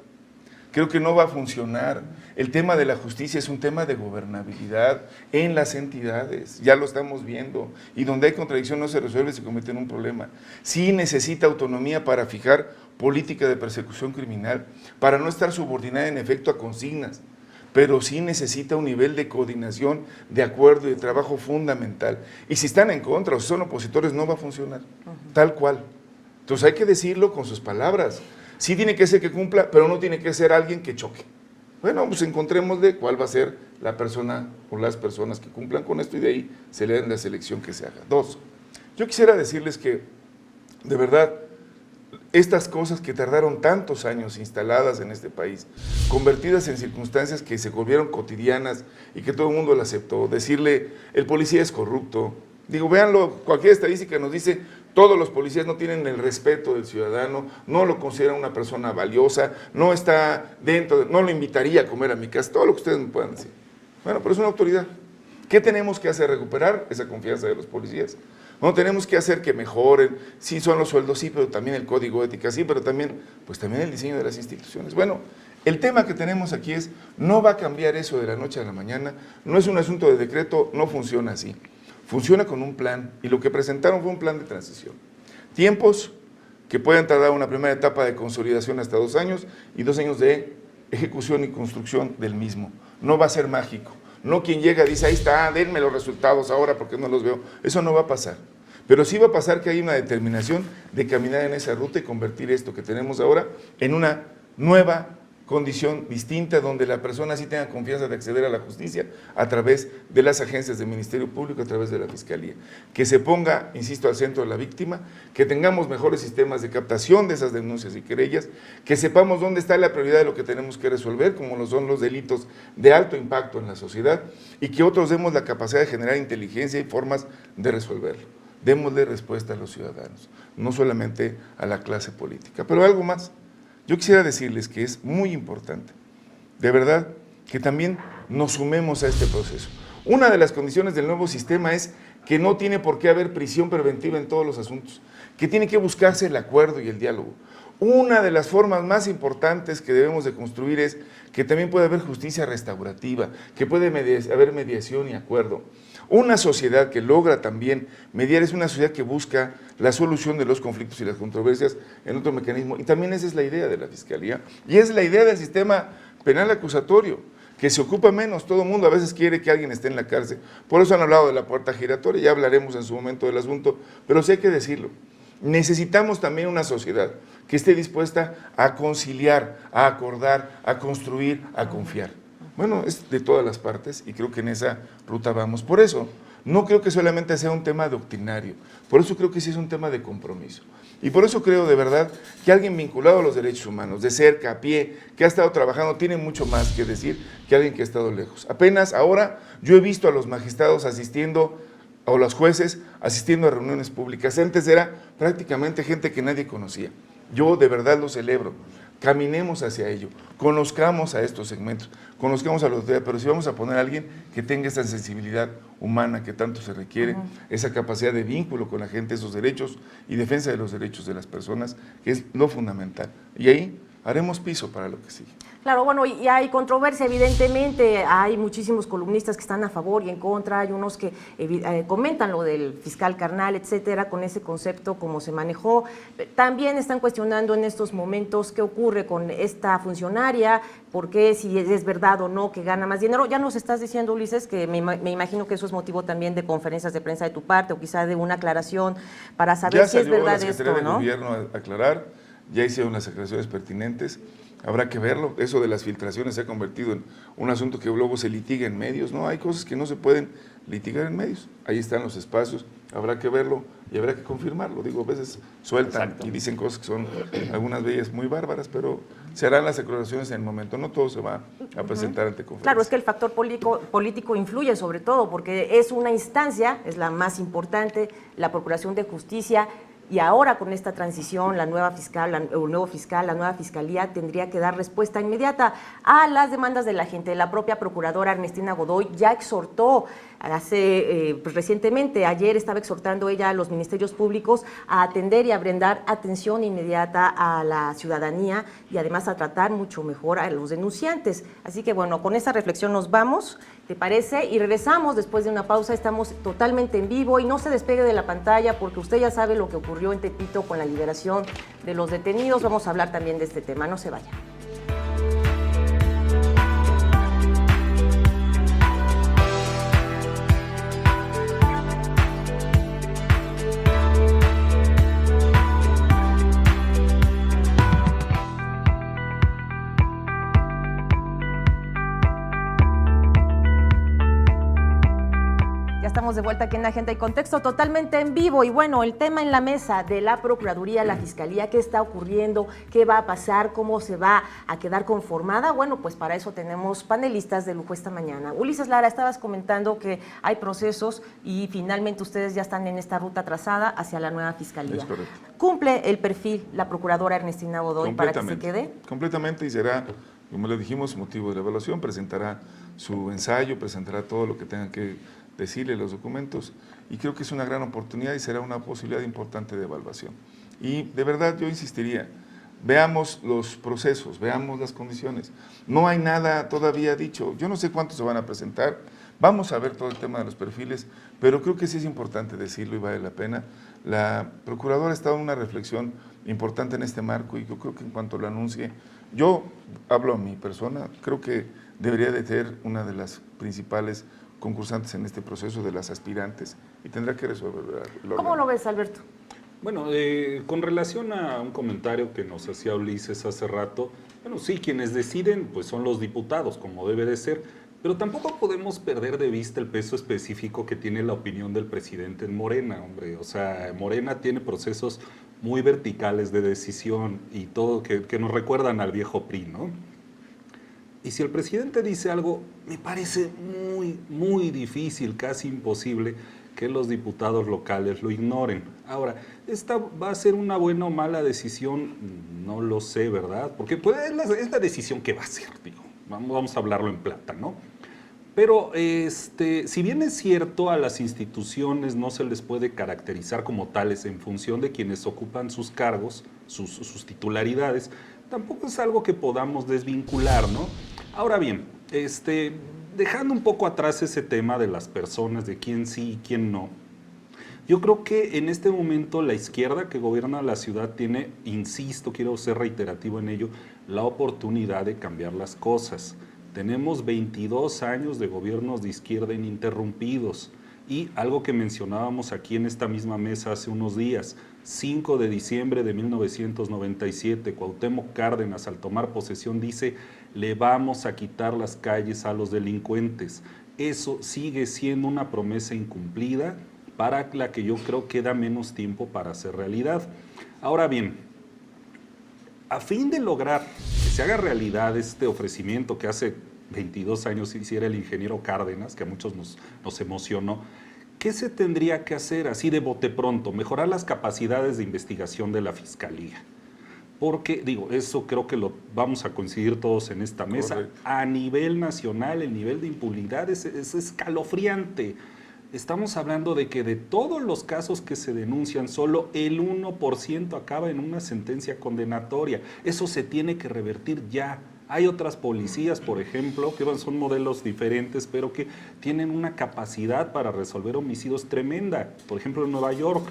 Creo que no va a funcionar. El tema de la justicia es un tema de gobernabilidad en las entidades, ya lo estamos viendo. Y donde hay contradicción no se resuelve, se comete un problema. Sí necesita autonomía para fijar política de persecución criminal, para no estar subordinada en efecto a consignas, pero sí necesita un nivel de coordinación, de acuerdo y de trabajo fundamental. Y si están en contra o si son opositores, no va a funcionar, tal cual. Entonces hay que decirlo con sus palabras. Sí tiene que ser que cumpla, pero no tiene que ser alguien que choque. Bueno, pues encontrémosle cuál va a ser la persona o las personas que cumplan con esto y de ahí se le den la selección que se haga. 2, yo quisiera decirles que, de verdad, estas cosas que tardaron tantos años instaladas en este país, convertidas en circunstancias que se volvieron cotidianas y que todo el mundo las aceptó, decirle, el policía es corrupto. Digo, véanlo, cualquier estadística nos dice, todos los policías no tienen el respeto del ciudadano, no lo consideran una persona valiosa, no está dentro, no lo invitaría a comer a mi casa, todo lo que ustedes me puedan decir. Bueno, pero es una autoridad. ¿Qué tenemos que hacer? Recuperar esa confianza de los policías. No tenemos que hacer que mejoren, sí son los sueldos, sí, pero también el código ética, sí, pero también, pues también el diseño de las instituciones. Bueno, el tema que tenemos aquí es, no va a cambiar eso de la noche a la mañana, no es un asunto de decreto, no funciona así. Funciona con un plan, y lo que presentaron fue un plan de transición. Tiempos que pueden tardar una primera etapa de consolidación hasta 2 años y 2 años de ejecución y construcción del mismo. No va a ser mágico. No quien llega dice, ahí está, denme los resultados ahora porque no los veo. Eso no va a pasar. Pero sí va a pasar que hay una determinación de caminar en esa ruta y convertir esto que tenemos ahora en una nueva condición distinta donde la persona sí tenga confianza de acceder a la justicia a través de las agencias del Ministerio Público, a través de la Fiscalía. Que se ponga, insisto, al centro de la víctima, que tengamos mejores sistemas de captación de esas denuncias y querellas, que sepamos dónde está la prioridad de lo que tenemos que resolver, como lo son los delitos de alto impacto en la sociedad, y que otros demos la capacidad de generar inteligencia y formas de resolverlo. Démosle respuesta a los ciudadanos, no solamente a la clase política. Pero algo más. Yo quisiera decirles que es muy importante, de verdad, que también nos sumemos a este proceso. Una de las condiciones del nuevo sistema es que no tiene por qué haber prisión preventiva en todos los asuntos, que tiene que buscarse el acuerdo y el diálogo. Una de las formas más importantes que debemos de construir es que también puede haber justicia restaurativa, que puede haber mediación y acuerdo. Una sociedad que logra también mediar es una sociedad que busca la solución de los conflictos y las controversias en otro mecanismo. Y también esa es la idea de la Fiscalía y es la idea del sistema penal acusatorio, que se ocupa menos. Todo el mundo a veces quiere que alguien esté en la cárcel. Por eso han hablado de la puerta giratoria, ya hablaremos en su momento del asunto, pero sí hay que decirlo. Necesitamos también una sociedad que esté dispuesta a conciliar, a acordar, a construir, a confiar. Bueno, es de todas las partes y creo que en esa ruta vamos. Por eso, no creo que solamente sea un tema doctrinario, por eso creo que sí es un tema de compromiso. Y por eso creo de verdad que alguien vinculado a los derechos humanos, de cerca, a pie, que ha estado trabajando, tiene mucho más que decir que alguien que ha estado lejos. Apenas ahora yo he visto a los magistrados asistiendo, o los jueces asistiendo a reuniones públicas. Antes era prácticamente gente que nadie conocía. Yo de verdad lo celebro. Caminemos hacia ello, conozcamos a estos segmentos, conozcamos a los demás, pero si vamos a poner a alguien que tenga esa sensibilidad humana que tanto se requiere, esa capacidad de vínculo con la gente, esos derechos y defensa de los derechos de las personas, que es lo fundamental. Y ahí haremos piso para lo que sigue. Claro, bueno, y hay controversia, evidentemente, hay muchísimos columnistas que están a favor y en contra, hay unos que comentan lo del fiscal carnal, etcétera, con ese concepto, cómo se manejó. También están cuestionando en estos momentos qué ocurre con esta funcionaria, por qué, si es verdad o no que gana más dinero. Ya nos estás diciendo, Ulises, que me imagino que eso es motivo también de conferencias de prensa de tu parte o quizá de una aclaración para saber si es verdad esto, ¿no? Ya salió la Secretaría de Gobierno a aclarar, ya hicieron las aclaraciones pertinentes. Habrá que verlo, eso de las filtraciones se ha convertido en un asunto que luego se litiga en medios, ¿no? Hay cosas que no se pueden litigar en medios, ahí están los espacios, habrá que verlo y habrá que confirmarlo. Digo, a veces sueltan y dicen cosas que son algunas de ellas muy bárbaras, pero se harán las aclaraciones en el momento, no todo se va a presentar ante conferencia. Claro, es que el factor político influye sobre todo, porque es una instancia, es la más importante, la Procuración de Justicia. Y ahora con esta transición, la nueva fiscalía tendría que dar respuesta inmediata a las demandas de la gente. La propia procuradora Ernestina Godoy ya exhortó recientemente, ayer estaba exhortando ella a los ministerios públicos a atender y a brindar atención inmediata a la ciudadanía y además a tratar mucho mejor a los denunciantes. Así que bueno, con esa reflexión nos vamos, ¿te parece? Y regresamos después de una pausa, estamos totalmente en vivo y no se despegue de la pantalla porque usted ya sabe lo que ocurrió en Tepito con la liberación de los detenidos. Vamos a hablar también de este tema, no se vaya. Ya estamos de vuelta aquí en Agenda y Contexto, totalmente en vivo. Y bueno, el tema en la mesa de la Procuraduría, la Fiscalía, ¿qué está ocurriendo? ¿Qué va a pasar? ¿Cómo se va a quedar conformada? Bueno, pues para eso tenemos panelistas de lujo esta mañana. Ulises Lara, estabas comentando que hay procesos y finalmente ustedes ya están en esta ruta trazada hacia la nueva Fiscalía. Es correcto. ¿Cumple el perfil la Procuradora Ernestina Godoy para que se quede? Completamente, y será, como le dijimos, motivo de la evaluación, presentará su ensayo, presentará todo lo que tenga que decirle los documentos, y creo que es una gran oportunidad y será una posibilidad importante de evaluación. Y de verdad yo insistiría, veamos los procesos, veamos las condiciones. No hay nada todavía dicho, yo no sé cuántos se van a presentar, vamos a ver todo el tema de los perfiles, pero creo que sí es importante decirlo y vale la pena. La Procuradora ha estado en una reflexión importante en este marco y yo creo que en cuanto lo anuncie, yo hablo a mi persona, creo que debería de ser una de las principales concursantes en este proceso, de las aspirantes, y tendrá que resolverlo. ¿Cómo lo ves, Alberto? Bueno, con relación a un comentario que nos hacía Ulises hace rato, bueno, sí, quienes deciden pues son los diputados, como debe de ser, pero tampoco podemos perder de vista el peso específico que tiene la opinión del presidente en Morena, hombre. O sea, Morena tiene procesos muy verticales de decisión y todo que nos recuerdan al viejo PRI, ¿no? Y si el presidente dice algo, me parece muy difícil, casi imposible, que los diputados locales lo ignoren. Ahora, ¿esta va a ser una buena o mala decisión? No lo sé, ¿verdad? Porque pues, es la decisión que va a ser, digo. Vamos a hablarlo en plata, ¿no? Pero si bien es cierto, a las instituciones no se les puede caracterizar como tales en función de quienes ocupan sus cargos, sus titularidades, tampoco es algo que podamos desvincular, ¿no? Ahora bien, dejando un poco atrás ese tema de las personas, de quién sí y quién no, yo creo que en este momento la izquierda que gobierna la ciudad tiene, insisto, quiero ser reiterativo en ello, la oportunidad de cambiar las cosas. Tenemos 22 años de gobiernos de izquierda ininterrumpidos y algo que mencionábamos aquí en esta misma mesa hace unos días, 5 de diciembre de 1997, Cuauhtémoc Cárdenas al tomar posesión dice, le vamos a quitar las calles a los delincuentes. Eso sigue siendo una promesa incumplida para la que yo creo queda menos tiempo para hacer realidad. Ahora bien, a fin de lograr que se haga realidad este ofrecimiento que hace 22 años hiciera el ingeniero Cárdenas, que a muchos nos emocionó, ¿qué se tendría que hacer así de bote pronto? Mejorar las capacidades de investigación de la Fiscalía. Porque, digo, eso creo que lo vamos a coincidir todos en esta mesa. Correcto. A nivel nacional, el nivel de impunidad es escalofriante. Estamos hablando de que de todos los casos que se denuncian, solo el 1% acaba en una sentencia condenatoria. Eso se tiene que revertir ya. Hay otras policías, por ejemplo, que son modelos diferentes, pero que tienen una capacidad para resolver homicidios tremenda. Por ejemplo, en Nueva York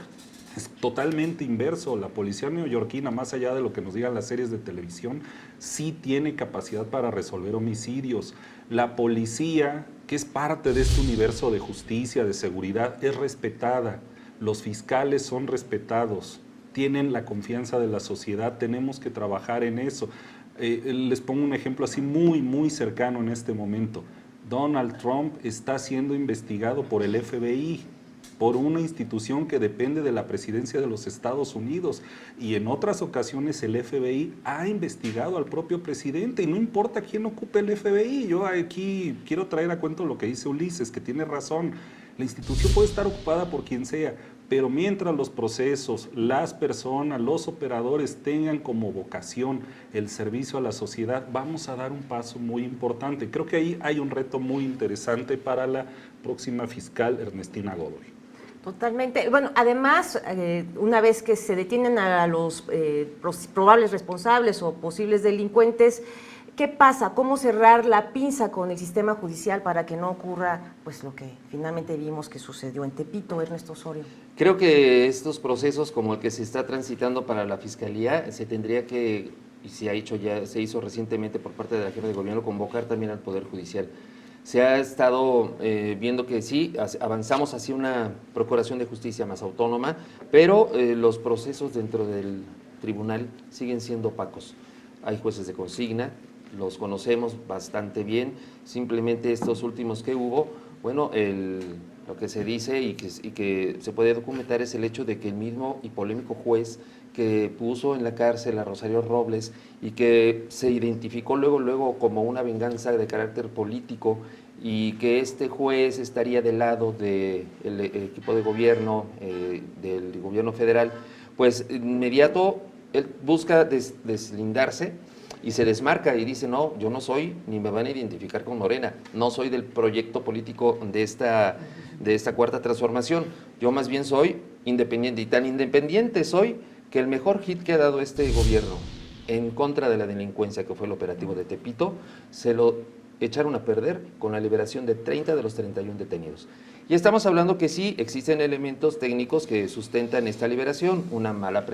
es totalmente inverso. La policía neoyorquina, más allá de lo que nos digan las series de televisión, sí tiene capacidad para resolver homicidios. La policía, que es parte de este universo de justicia, de seguridad, es respetada. Los fiscales son respetados, tienen la confianza de la sociedad, tenemos que trabajar en eso. Les pongo un ejemplo así muy cercano en este momento. Donald Trump está siendo investigado por el FBI, por una institución que depende de la presidencia de los Estados Unidos, y en otras ocasiones el FBI ha investigado al propio presidente y no importa quién ocupe el FBI. Yo aquí quiero traer a cuento lo que dice Ulises, que tiene razón. La institución puede estar ocupada por quien sea, pero mientras los procesos, las personas, los operadores tengan como vocación el servicio a la sociedad, vamos a dar un paso muy importante. Creo que ahí hay un reto muy interesante para la próxima fiscal Ernestina Godoy. Totalmente. Bueno, además, una vez que se detienen a los probables responsables o posibles delincuentes, ¿qué pasa? ¿Cómo cerrar la pinza con el sistema judicial para que no ocurra pues lo que finalmente vimos que sucedió en Tepito, Ernesto Osorio? Creo que estos procesos como el que se está transitando para la Fiscalía se tendría que, y se hizo recientemente por parte de la jefa de gobierno, convocar también al Poder Judicial. Se ha estado viendo que sí, avanzamos hacia una procuración de justicia más autónoma, pero los procesos dentro del tribunal siguen siendo opacos. Hay jueces de consigna, los conocemos bastante bien, simplemente estos últimos que hubo, bueno, el Lo que se dice y que se puede documentar es el hecho de que el mismo y polémico juez que puso en la cárcel a Rosario Robles y que se identificó luego como una venganza de carácter político, y que este juez estaría del lado del equipo de gobierno, del gobierno federal, pues inmediato él busca deslindarse y se desmarca y dice: no, yo no soy, ni me van a identificar con Morena, no soy del proyecto político de esta Cuarta Transformación, yo más bien soy independiente, y tan independiente soy que el mejor hit que ha dado este gobierno en contra de la delincuencia, que fue el operativo de Tepito, se lo echaron a perder con la liberación de 30 de los 31 detenidos. Y estamos hablando que sí existen elementos técnicos que sustentan esta liberación, una mala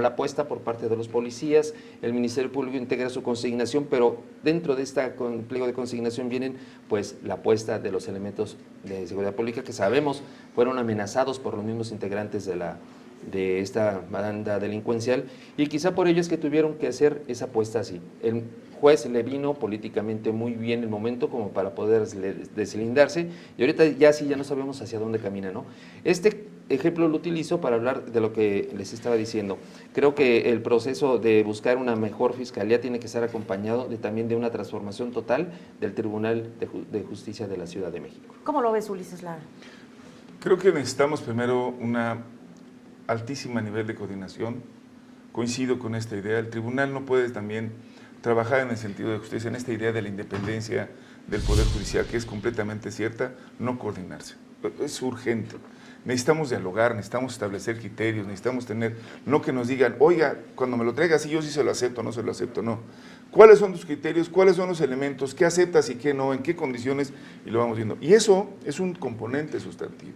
apuesta por parte de los policías, el Ministerio Público integra su consignación, pero dentro de este pliego de consignación vienen pues la apuesta de los elementos de seguridad pública que sabemos fueron amenazados por los mismos integrantes de esta banda delincuencial, y quizá por ello es que tuvieron que hacer esa apuesta así. El juez le vino políticamente muy bien el momento como para poder deslindarse, y ahorita ya no sabemos hacia dónde camina, ¿no? Este ejemplo lo utilizo para hablar de lo que les estaba diciendo. Creo que el proceso de buscar una mejor fiscalía tiene que estar acompañado también de una transformación total del Tribunal de Justicia de la Ciudad de México. ¿Cómo lo ves, Ulises Lara? Creo que necesitamos primero una altísima nivel de coordinación. Coincido con esta idea. El tribunal no puede también trabajar en el sentido de justicia, en esta idea de la independencia del Poder Judicial, que es completamente cierta, no coordinarse. Es urgente. Necesitamos dialogar, necesitamos establecer criterios, necesitamos tener, no que nos digan: oiga, cuando me lo traiga así, yo sí se lo acepto, no se lo acepto, no. ¿Cuáles son tus criterios? ¿Cuáles son los elementos? ¿Qué aceptas y qué no? ¿En qué condiciones? Y lo vamos viendo. Y eso es un componente sustantivo.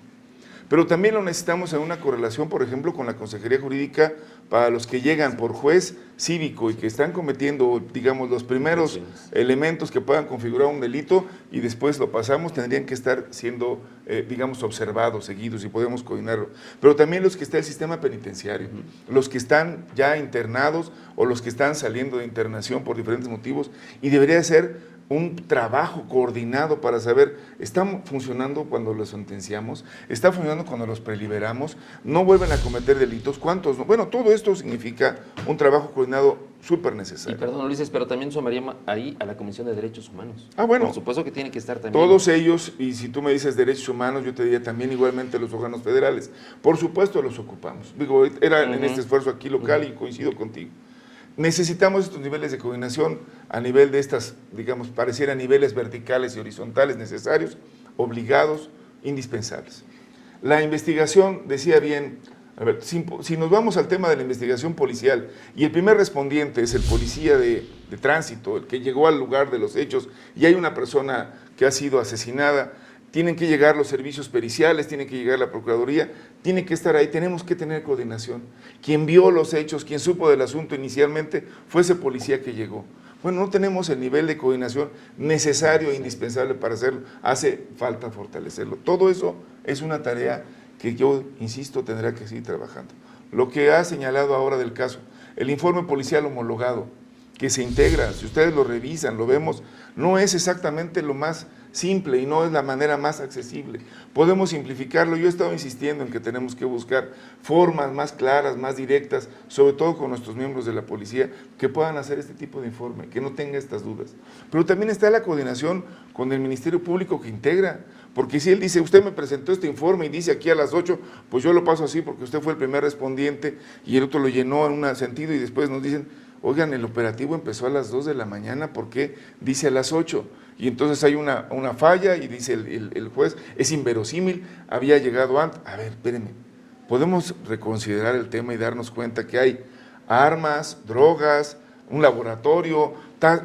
Pero también lo necesitamos en una correlación, por ejemplo, con la Consejería Jurídica para los que llegan por juez cívico y que están cometiendo, digamos, los primeros elementos que puedan configurar un delito y después lo pasamos, tendrían que estar siendo, digamos, observados, seguidos, y podemos coordinarlo. Pero también los que está el sistema penitenciario, los que están ya internados o los que están saliendo de internación por diferentes motivos, y debería ser un trabajo coordinado para saber, ¿está funcionando cuando los sentenciamos? ¿Está funcionando cuando los preliberamos? ¿No vuelven a cometer delitos? ¿Cuántos no? Bueno, todo esto significa un trabajo coordinado súper necesario. Y perdón, Ulises, pero también sumaría ahí a la Comisión de Derechos Humanos. Ah, bueno. Por supuesto que tiene que estar también. Todos ellos, y si tú me dices derechos humanos, yo te diría también igualmente los órganos federales. Por supuesto los ocupamos. Digo, era en este esfuerzo aquí local y coincido contigo. Necesitamos estos niveles de coordinación a nivel de estas, digamos, pareciera niveles verticales y horizontales necesarios, obligados, indispensables. La investigación, decía bien, a ver, si nos vamos al tema de la investigación policial y el primer respondiente es el policía de tránsito, el que llegó al lugar de los hechos y hay una persona que ha sido asesinada, tienen que llegar los servicios periciales, tiene que llegar la Procuraduría, tiene que estar ahí, tenemos que tener coordinación. Quien vio los hechos, quien supo del asunto inicialmente, fue ese policía que llegó. Bueno, no tenemos el nivel de coordinación necesario e indispensable para hacerlo, hace falta fortalecerlo. Todo eso es una tarea que yo, insisto, tendrá que seguir trabajando. Lo que ha señalado ahora del caso, el informe policial homologado, que se integra, si ustedes lo revisan, lo vemos, no es exactamente lo más simple y no es la manera más accesible. Podemos simplificarlo. Yo he estado insistiendo en que tenemos que buscar formas más claras, más directas, sobre todo con nuestros miembros de la policía, que puedan hacer este tipo de informe, que no tenga estas dudas. Pero también está la coordinación con el Ministerio Público que integra, porque si él dice, usted me presentó este informe y dice aquí a las 8, pues yo lo paso así porque usted fue el primer respondiente y el otro lo llenó en un sentido y después nos dicen, oigan, el operativo empezó a las 2 de la mañana, ¿por qué dice a las 8? Y entonces hay una falla y dice el juez, es inverosímil, había llegado antes. A ver, espérenme, podemos reconsiderar el tema y darnos cuenta que hay armas, drogas, un laboratorio,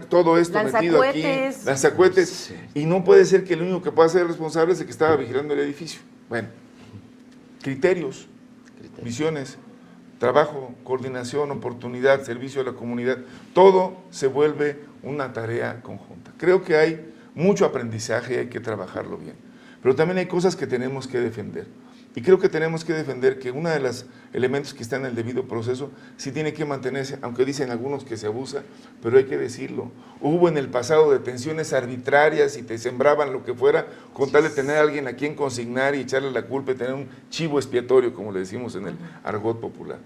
todo esto metido aquí, lanzacohetes, sí. Y no puede ser que el único que pueda ser responsable es el que estaba vigilando el edificio. Bueno, criterios. Visiones, trabajo, coordinación, oportunidad, servicio a la comunidad, todo se vuelve una tarea conjunta. Creo que hay mucho aprendizaje y hay que trabajarlo bien, pero también hay cosas que tenemos que defender. Y creo que tenemos que defender que uno de los elementos que está en el debido proceso sí tiene que mantenerse, aunque dicen algunos que se abusa, pero hay que decirlo. Hubo en el pasado detenciones arbitrarias y te sembraban lo que fuera con tal de tener a alguien a quien consignar y echarle la culpa y tener un chivo expiatorio, como le decimos en el argot popular.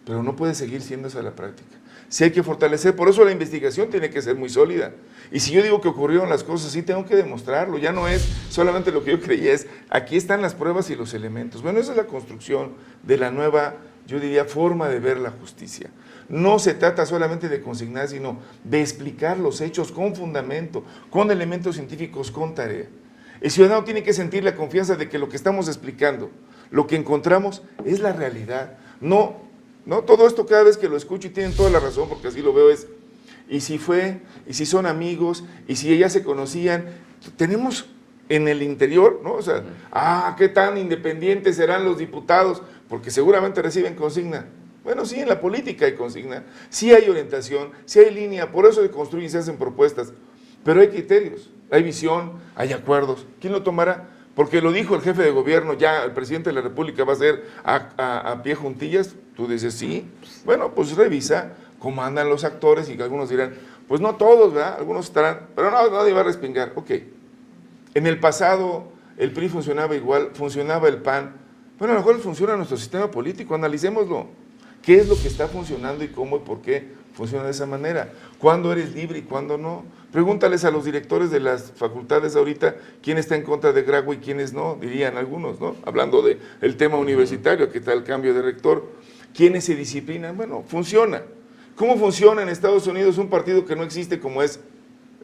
Pero no puede seguir siendo esa la práctica. Sí hay que fortalecer, por eso la investigación tiene que ser muy sólida. Y si yo digo que ocurrieron las cosas, sí tengo que demostrarlo. Ya no es solamente lo que yo creía, es aquí están las pruebas y los elementos. Bueno, esa es la construcción de la nueva, yo diría, forma de ver la justicia. No se trata solamente de consignar, sino de explicar los hechos con fundamento, con elementos científicos, con tarea. El ciudadano tiene que sentir la confianza de que lo que estamos explicando, lo que encontramos, es la realidad. No, todo esto cada vez que lo escucho, y tienen toda la razón, porque así lo veo, es, y si fue, y si son amigos, y si ellas se conocían, tenemos en el interior, ¿no? O sea, ¿qué tan independientes serán los diputados? Porque seguramente reciben consigna. Bueno, sí, en la política hay consigna, sí hay orientación, sí hay línea, por eso se construyen y se hacen propuestas, pero hay criterios, hay visión, hay acuerdos. ¿Quién lo tomará? Porque lo dijo el jefe de gobierno, ya el presidente de la República va a ser a pie juntillas. Tú dices, sí, bueno, pues revisa cómo andan los actores y algunos dirán, pues no todos, ¿verdad? Algunos estarán, pero no, nadie va a respingar. Ok, en el pasado el PRI funcionaba igual, funcionaba el PAN. Bueno, a lo mejor funciona nuestro sistema político, analicémoslo. ¿Qué es lo que está funcionando y cómo y por qué funciona de esa manera? ¿Cuándo eres libre y cuándo no? Pregúntales a los directores de las facultades ahorita quién está en contra de Graue y quiénes no, dirían algunos, ¿no? Hablando del tema universitario, que está el cambio de rector. ¿Quiénes se disciplinan? Bueno, funciona. ¿Cómo funciona en Estados Unidos un partido que no existe como es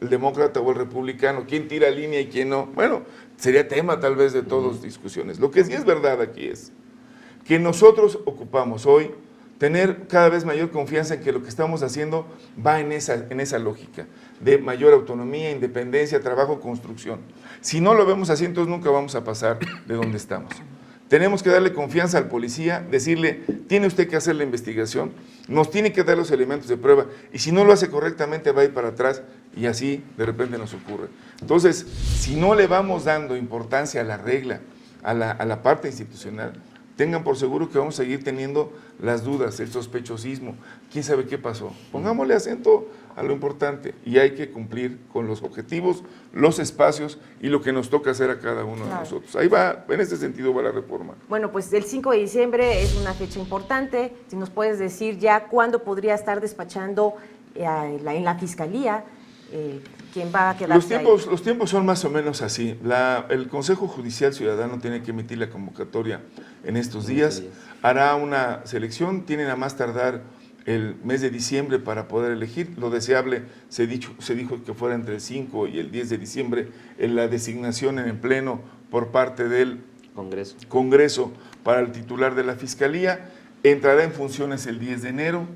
el demócrata o el republicano? ¿Quién tira línea y quién no? Bueno, sería tema tal vez de todas discusiones. Lo que sí es verdad aquí es que nosotros ocupamos hoy tener cada vez mayor confianza en que lo que estamos haciendo va en esa lógica de mayor autonomía, independencia, trabajo, construcción. Si no lo vemos así, entonces nunca vamos a pasar de donde estamos. Tenemos que darle confianza al policía, decirle, tiene usted que hacer la investigación, nos tiene que dar los elementos de prueba, y si no lo hace correctamente va a ir para atrás, y así de repente nos ocurre. Entonces, si no le vamos dando importancia a la regla, a la parte institucional, tengan por seguro que vamos a seguir teniendo las dudas, el sospechosismo, quién sabe qué pasó. Pongámosle acento a lo importante y hay que cumplir con los objetivos, los espacios y lo que nos toca hacer a cada uno de nosotros. Ahí va, en este sentido va la reforma. Bueno, pues el 5 de diciembre es una fecha importante. Si nos puedes decir ya cuándo podría estar despachando en la Fiscalía, ¿quién va a quedar ahí? Los tiempos son más o menos así. El Consejo Judicial Ciudadano tiene que emitir la convocatoria en estos días. Hará una selección, tienen a más tardar el mes de diciembre para poder elegir. Lo deseable, se dijo que fuera entre el 5 y el 10 de diciembre en la designación en el Pleno por parte del Congreso para el titular de la Fiscalía. Entrará en funciones el 10 de enero.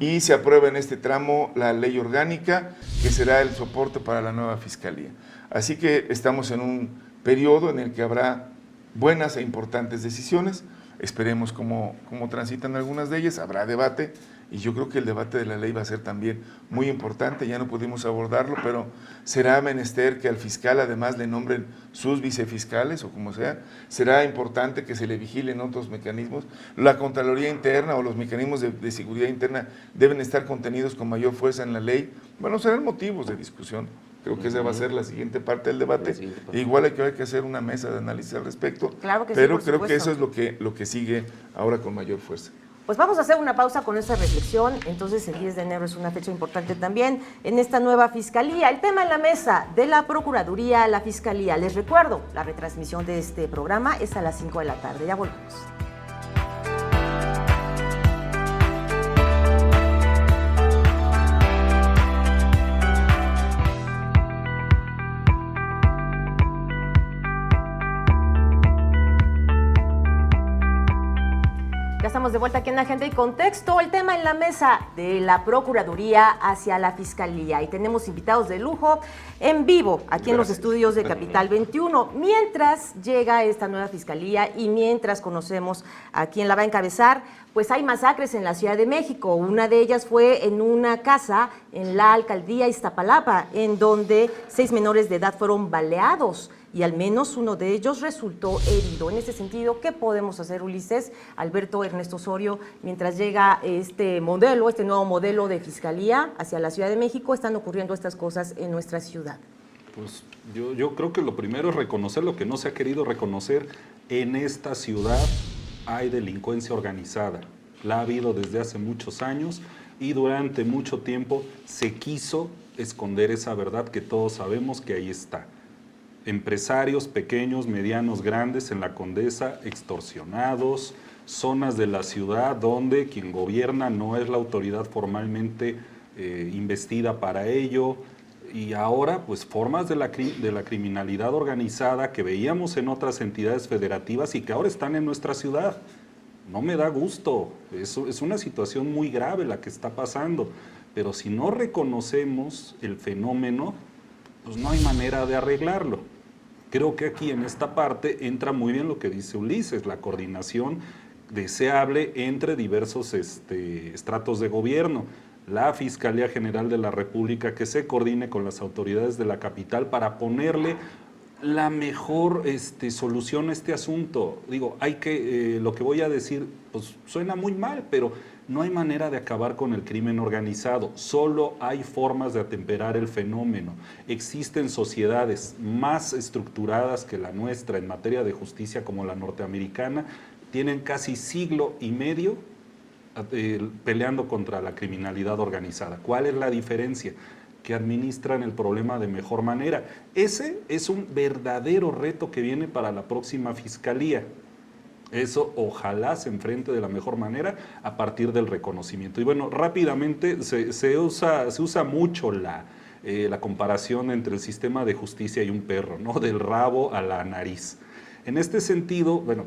Y se aprueba en este tramo la ley orgánica que será el soporte para la nueva Fiscalía. Así que estamos en un periodo en el que habrá buenas e importantes decisiones. Esperemos cómo transitan algunas de ellas, habrá debate y yo creo que el debate de la ley va a ser también muy importante, ya no pudimos abordarlo, pero será menester que al fiscal además le nombren sus vicefiscales o como sea, será importante que se le vigilen otros mecanismos. La Contraloría Interna o los mecanismos de seguridad interna deben estar contenidos con mayor fuerza en la ley. Bueno, serán motivos de discusión. Creo que esa va a ser la siguiente parte del debate. Igual hay que hacer una mesa de análisis al respecto, claro que pero sí, creo que eso es lo que sigue ahora con mayor fuerza. Pues vamos a hacer una pausa con esta reflexión. Entonces el 10 de enero es una fecha importante también en esta nueva Fiscalía. El tema en la mesa de la Procuraduría a la Fiscalía. Les recuerdo, la retransmisión de este programa es a las 5 de la tarde. Ya volvemos. Estamos de vuelta aquí en Agenda y Contexto, el tema en la mesa de la Procuraduría hacia la Fiscalía. Y tenemos invitados de lujo en vivo aquí en los estudios de Capital 21. Mientras llega esta nueva Fiscalía y mientras conocemos a quién la va a encabezar, pues hay masacres en la Ciudad de México. Una de ellas fue en una casa en la alcaldía Iztapalapa, en donde 6 menores de edad fueron baleados y al menos uno de ellos resultó herido. En ese sentido, ¿qué podemos hacer, Ulises, Alberto, Ernesto Osorio, mientras llega este nuevo modelo de fiscalía hacia la Ciudad de México? Están ocurriendo estas cosas en nuestra ciudad. Pues yo creo que lo primero es reconocer lo que no se ha querido reconocer. En esta ciudad hay delincuencia organizada. La ha habido desde hace muchos años y durante mucho tiempo se quiso esconder esa verdad que todos sabemos que ahí está. Empresarios pequeños, medianos, grandes en la Condesa, extorsionados, zonas de la ciudad donde quien gobierna no es la autoridad formalmente investida para ello. Y ahora, pues, formas de la criminalidad organizada que veíamos en otras entidades federativas y que ahora están en nuestra ciudad. No me da gusto, es una situación muy grave la que está pasando, pero si no reconocemos el fenómeno, pues no hay manera de arreglarlo. Creo que aquí en esta parte entra muy bien lo que dice Ulises, la coordinación deseable entre diversos estratos de gobierno. La Fiscalía General de la República que se coordine con las autoridades de la capital para ponerle la mejor solución a este asunto. Digo, lo que voy a decir, pues suena muy mal, pero no hay manera de acabar con el crimen organizado. Solo hay formas de atemperar el fenómeno. Existen sociedades más estructuradas que la nuestra en materia de justicia como la norteamericana. Tienen casi siglo y medio peleando contra la criminalidad organizada. ¿Cuál es la diferencia? Que administran el problema de mejor manera. Ese es un verdadero reto que viene para la próxima fiscalía. Eso ojalá se enfrente de la mejor manera a partir del reconocimiento. Y bueno, rápidamente se usa mucho la comparación entre el sistema de justicia y un perro, ¿no? Del rabo a la nariz. En este sentido, bueno,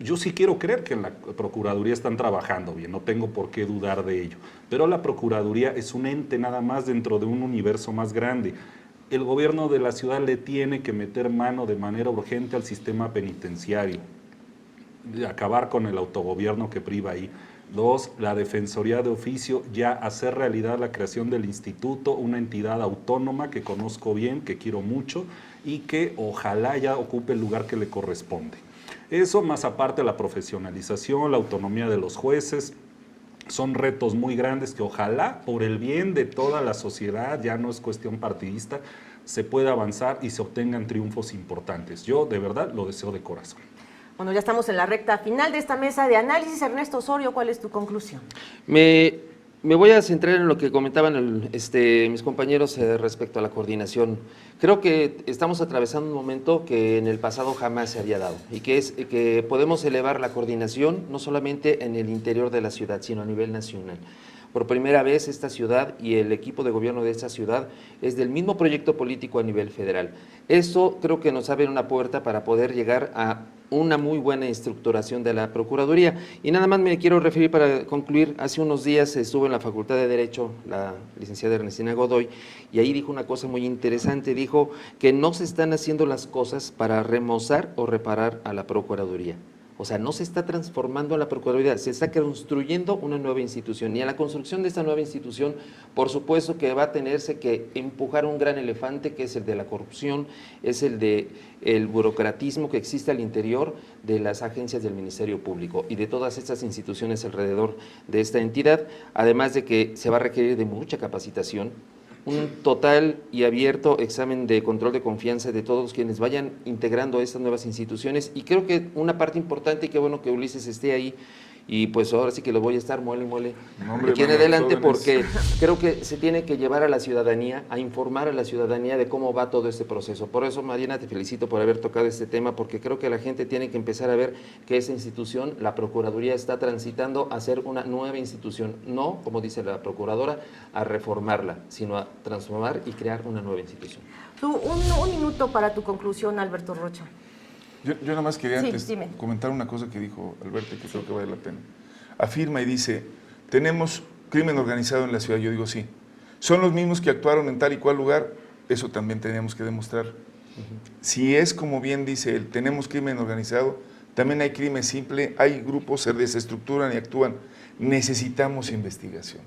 yo sí quiero creer que en la Procuraduría están trabajando bien, no tengo por qué dudar de ello, pero la Procuraduría es un ente nada más dentro de un universo más grande. El gobierno de la ciudad le tiene que meter mano de manera urgente al sistema penitenciario, de acabar con el autogobierno que priva ahí. 2, la Defensoría de Oficio, ya hacer realidad la creación del instituto, una entidad autónoma que conozco bien, que quiero mucho y que ojalá ya ocupe el lugar que le corresponde. Eso más aparte de la profesionalización, la autonomía de los jueces, son retos muy grandes que ojalá por el bien de toda la sociedad, ya no es cuestión partidista, se pueda avanzar y se obtengan triunfos importantes. Yo de verdad lo deseo de corazón. Bueno, ya estamos en la recta final de esta mesa de análisis. Ernesto Osorio, ¿cuál es tu conclusión? Me voy a centrar en lo que comentaban mis compañeros respecto a la coordinación. Creo que estamos atravesando un momento que en el pasado jamás se había dado y que es que podemos elevar la coordinación no solamente en el interior de la ciudad, sino a nivel nacional. Por primera vez esta ciudad y el equipo de gobierno de esta ciudad es del mismo proyecto político a nivel federal. Esto creo que nos abre una puerta para poder llegar a una muy buena estructuración de la Procuraduría. Y nada más me quiero referir para concluir, hace unos días estuve en la Facultad de Derecho, la licenciada Ernestina Godoy, y ahí dijo una cosa muy interesante, dijo que no se están haciendo las cosas para remozar o reparar a la Procuraduría. O sea, no se está transformando la Procuraduría, se está construyendo una nueva institución. Y a la construcción de esta nueva institución, por supuesto que va a tenerse que empujar un gran elefante, que es el de la corrupción, es el de el burocratismo que existe al interior de las agencias del Ministerio Público y de todas estas instituciones alrededor de esta entidad, además de que se va a requerir de mucha capacitación, un total y abierto examen de control de confianza de todos quienes vayan integrando estas nuevas instituciones, y creo que una parte importante, y qué bueno que Ulises esté ahí, y pues ahora sí que lo voy a estar muele de aquí en adelante, porque creo que se tiene que llevar a la ciudadanía, a informar a la ciudadanía de cómo va todo este proceso. Por eso, Mariana, te felicito por haber tocado este tema, porque creo que la gente tiene que empezar a ver que esa institución, la Procuraduría, está transitando a ser una nueva institución, no, como dice la Procuradora, a reformarla, sino a transformar y crear una nueva institución. Un minuto para tu conclusión, Alberto Rocha. Yo nada más quería antes dime. comentar una cosa que dijo Alberto, que creo que vale la pena. Afirma y dice, tenemos crimen organizado en la ciudad. Yo digo sí. ¿Son los mismos que actuaron en tal y cual lugar? Eso también tenemos que demostrar. Si es como bien dice él, tenemos crimen organizado, también hay crimen simple, hay grupos que se desestructuran y actúan. Necesitamos investigación,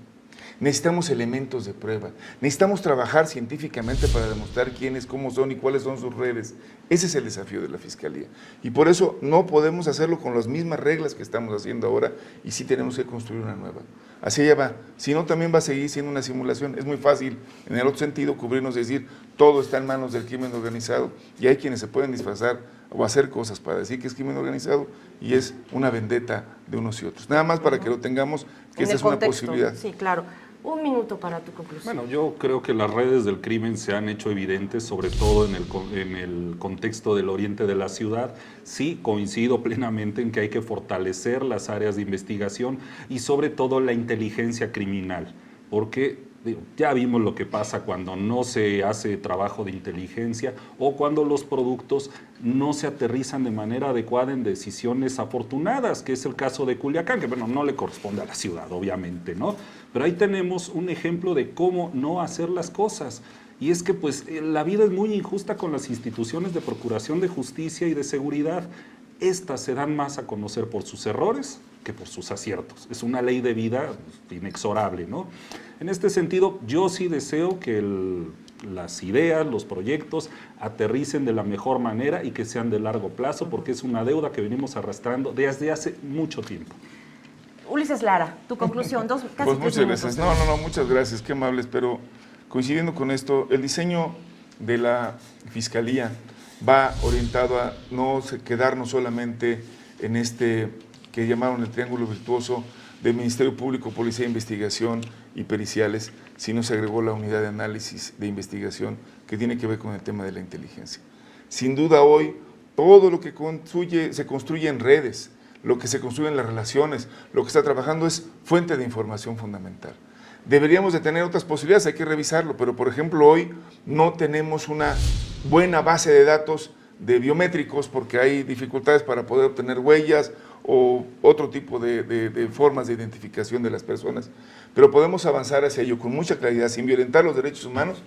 necesitamos elementos de prueba, necesitamos trabajar científicamente para demostrar quiénes, cómo son y cuáles son sus redes. Ese es el desafío de la Fiscalía. Y por eso no podemos hacerlo con las mismas reglas que estamos haciendo ahora y sí tenemos que construir una nueva. Así ella va. Si no, también va a seguir siendo una simulación. Es muy fácil, en el otro sentido, cubrirnos y decir todo está en manos del crimen organizado y hay quienes se pueden disfrazar o hacer cosas para decir que es crimen organizado y es una vendetta de unos y otros. Nada más para que lo tengamos, que esta es una posibilidad. Sí, claro. Un minuto para tu conclusión. Bueno, yo creo que las redes del crimen se han hecho evidentes, sobre todo en el contexto del oriente de la ciudad. Sí, coincido plenamente en que hay que fortalecer las áreas de investigación y sobre todo la inteligencia criminal, porque ya vimos lo que pasa cuando no se hace trabajo de inteligencia o cuando los productos no se aterrizan de manera adecuada en decisiones afortunadas, que es el caso de Culiacán, que bueno, no le corresponde a la ciudad, obviamente, ¿no? Pero ahí tenemos un ejemplo de cómo no hacer las cosas. Y es que pues la vida es muy injusta con las instituciones de procuración de justicia y de seguridad. Estas se dan más a conocer por sus errores que por sus aciertos. Es una ley de vida inexorable, ¿no? En este sentido, yo sí deseo que las ideas, los proyectos aterricen de la mejor manera y que sean de largo plazo, porque es una deuda que venimos arrastrando desde hace mucho tiempo. Ulises Lara, tu conclusión, casi pues muchas gracias. No, muchas gracias, qué amables, pero coincidiendo con esto, el diseño de la Fiscalía va orientado a no quedarnos solamente en este que llamaron el triángulo virtuoso de Ministerio Público, Policía, Investigación y Periciales, sino se agregó la unidad de análisis de investigación que tiene que ver con el tema de la inteligencia. Sin duda hoy, todo lo que se construye en redes, lo que se construye en las relaciones, lo que está trabajando es fuente de información fundamental. Deberíamos de tener otras posibilidades, hay que revisarlo, pero por ejemplo hoy no tenemos una buena base de datos de biométricos porque hay dificultades para poder obtener huellas o otro tipo de formas de identificación de las personas, pero podemos avanzar hacia ello con mucha claridad, sin violentar los derechos humanos,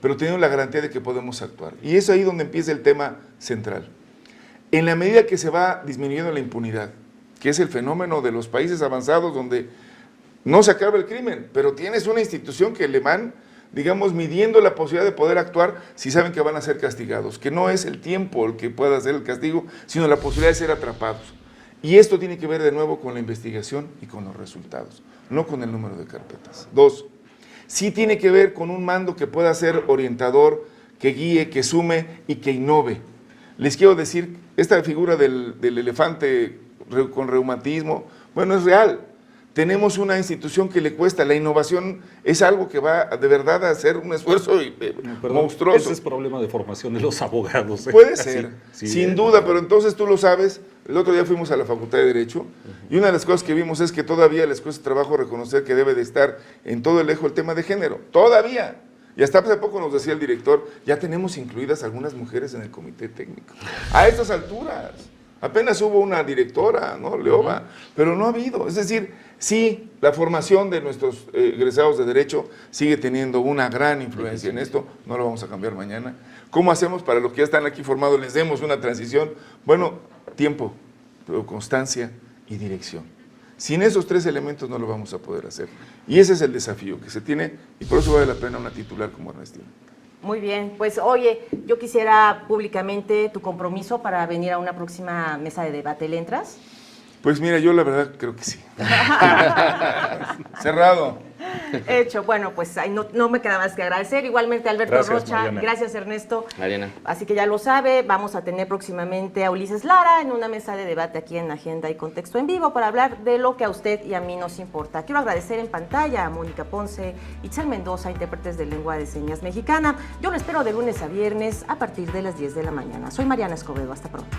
pero teniendo la garantía de que podemos actuar. Y es ahí donde empieza el tema central. En la medida que se va disminuyendo la impunidad, que es el fenómeno de los países avanzados donde no se acaba el crimen, pero tienes una institución que le van, digamos, midiendo la posibilidad de poder actuar si saben que van a ser castigados, que no es el tiempo el que pueda hacer el castigo, sino la posibilidad de ser atrapados. Y esto tiene que ver de nuevo con la investigación y con los resultados, no con el número de carpetas. 2, sí tiene que ver con un mando que pueda ser orientador, que guíe, que sume y que innove. Les quiero decir, esta figura del elefante con reumatismo, bueno, es real. Tenemos una institución que le cuesta, la innovación es algo que va de verdad a hacer un esfuerzo monstruoso. Ese es problema de formación de los abogados. Puede ser, sí, sin duda, pero entonces tú lo sabes. El otro día fuimos a la Facultad de Derecho y una de las cosas que vimos es que todavía les cuesta trabajo reconocer que debe de estar en todo el eje el tema de género. Todavía. Y hasta hace poco nos decía el director, ya tenemos incluidas algunas mujeres en el comité técnico. A estas alturas. Apenas hubo una directora, ¿no? Leoba, pero no ha habido. Es decir, sí, la formación de nuestros egresados de Derecho sigue teniendo una gran influencia en esto, no lo vamos a cambiar mañana. ¿Cómo hacemos para los que ya están aquí formados, les demos una transición? Bueno, tiempo, pero constancia y dirección. Sin esos 3 elementos no lo vamos a poder hacer. Y ese es el desafío que se tiene y por eso vale la pena una titular como Ernestina. Muy bien, pues oye, yo quisiera públicamente tu compromiso para venir a una próxima mesa de debate. ¿Le entras? Pues mira, yo la verdad creo que sí. Cerrado. Hecho, bueno, pues ahí no me queda más que agradecer. Igualmente Alberto Gracias, Rocha, Mariana. gracias Ernesto. Mariana. Así que ya lo sabe, vamos a tener próximamente a Ulises Lara en una mesa de debate aquí en Agenda y Contexto en Vivo para hablar de lo que a usted y a mí nos importa. Quiero agradecer en pantalla a Mónica Ponce, Itzel Mendoza, intérpretes de lengua de señas mexicana. Yo lo espero de lunes a viernes a partir de las 10 de la mañana. Soy Mariana Escobedo, hasta pronto.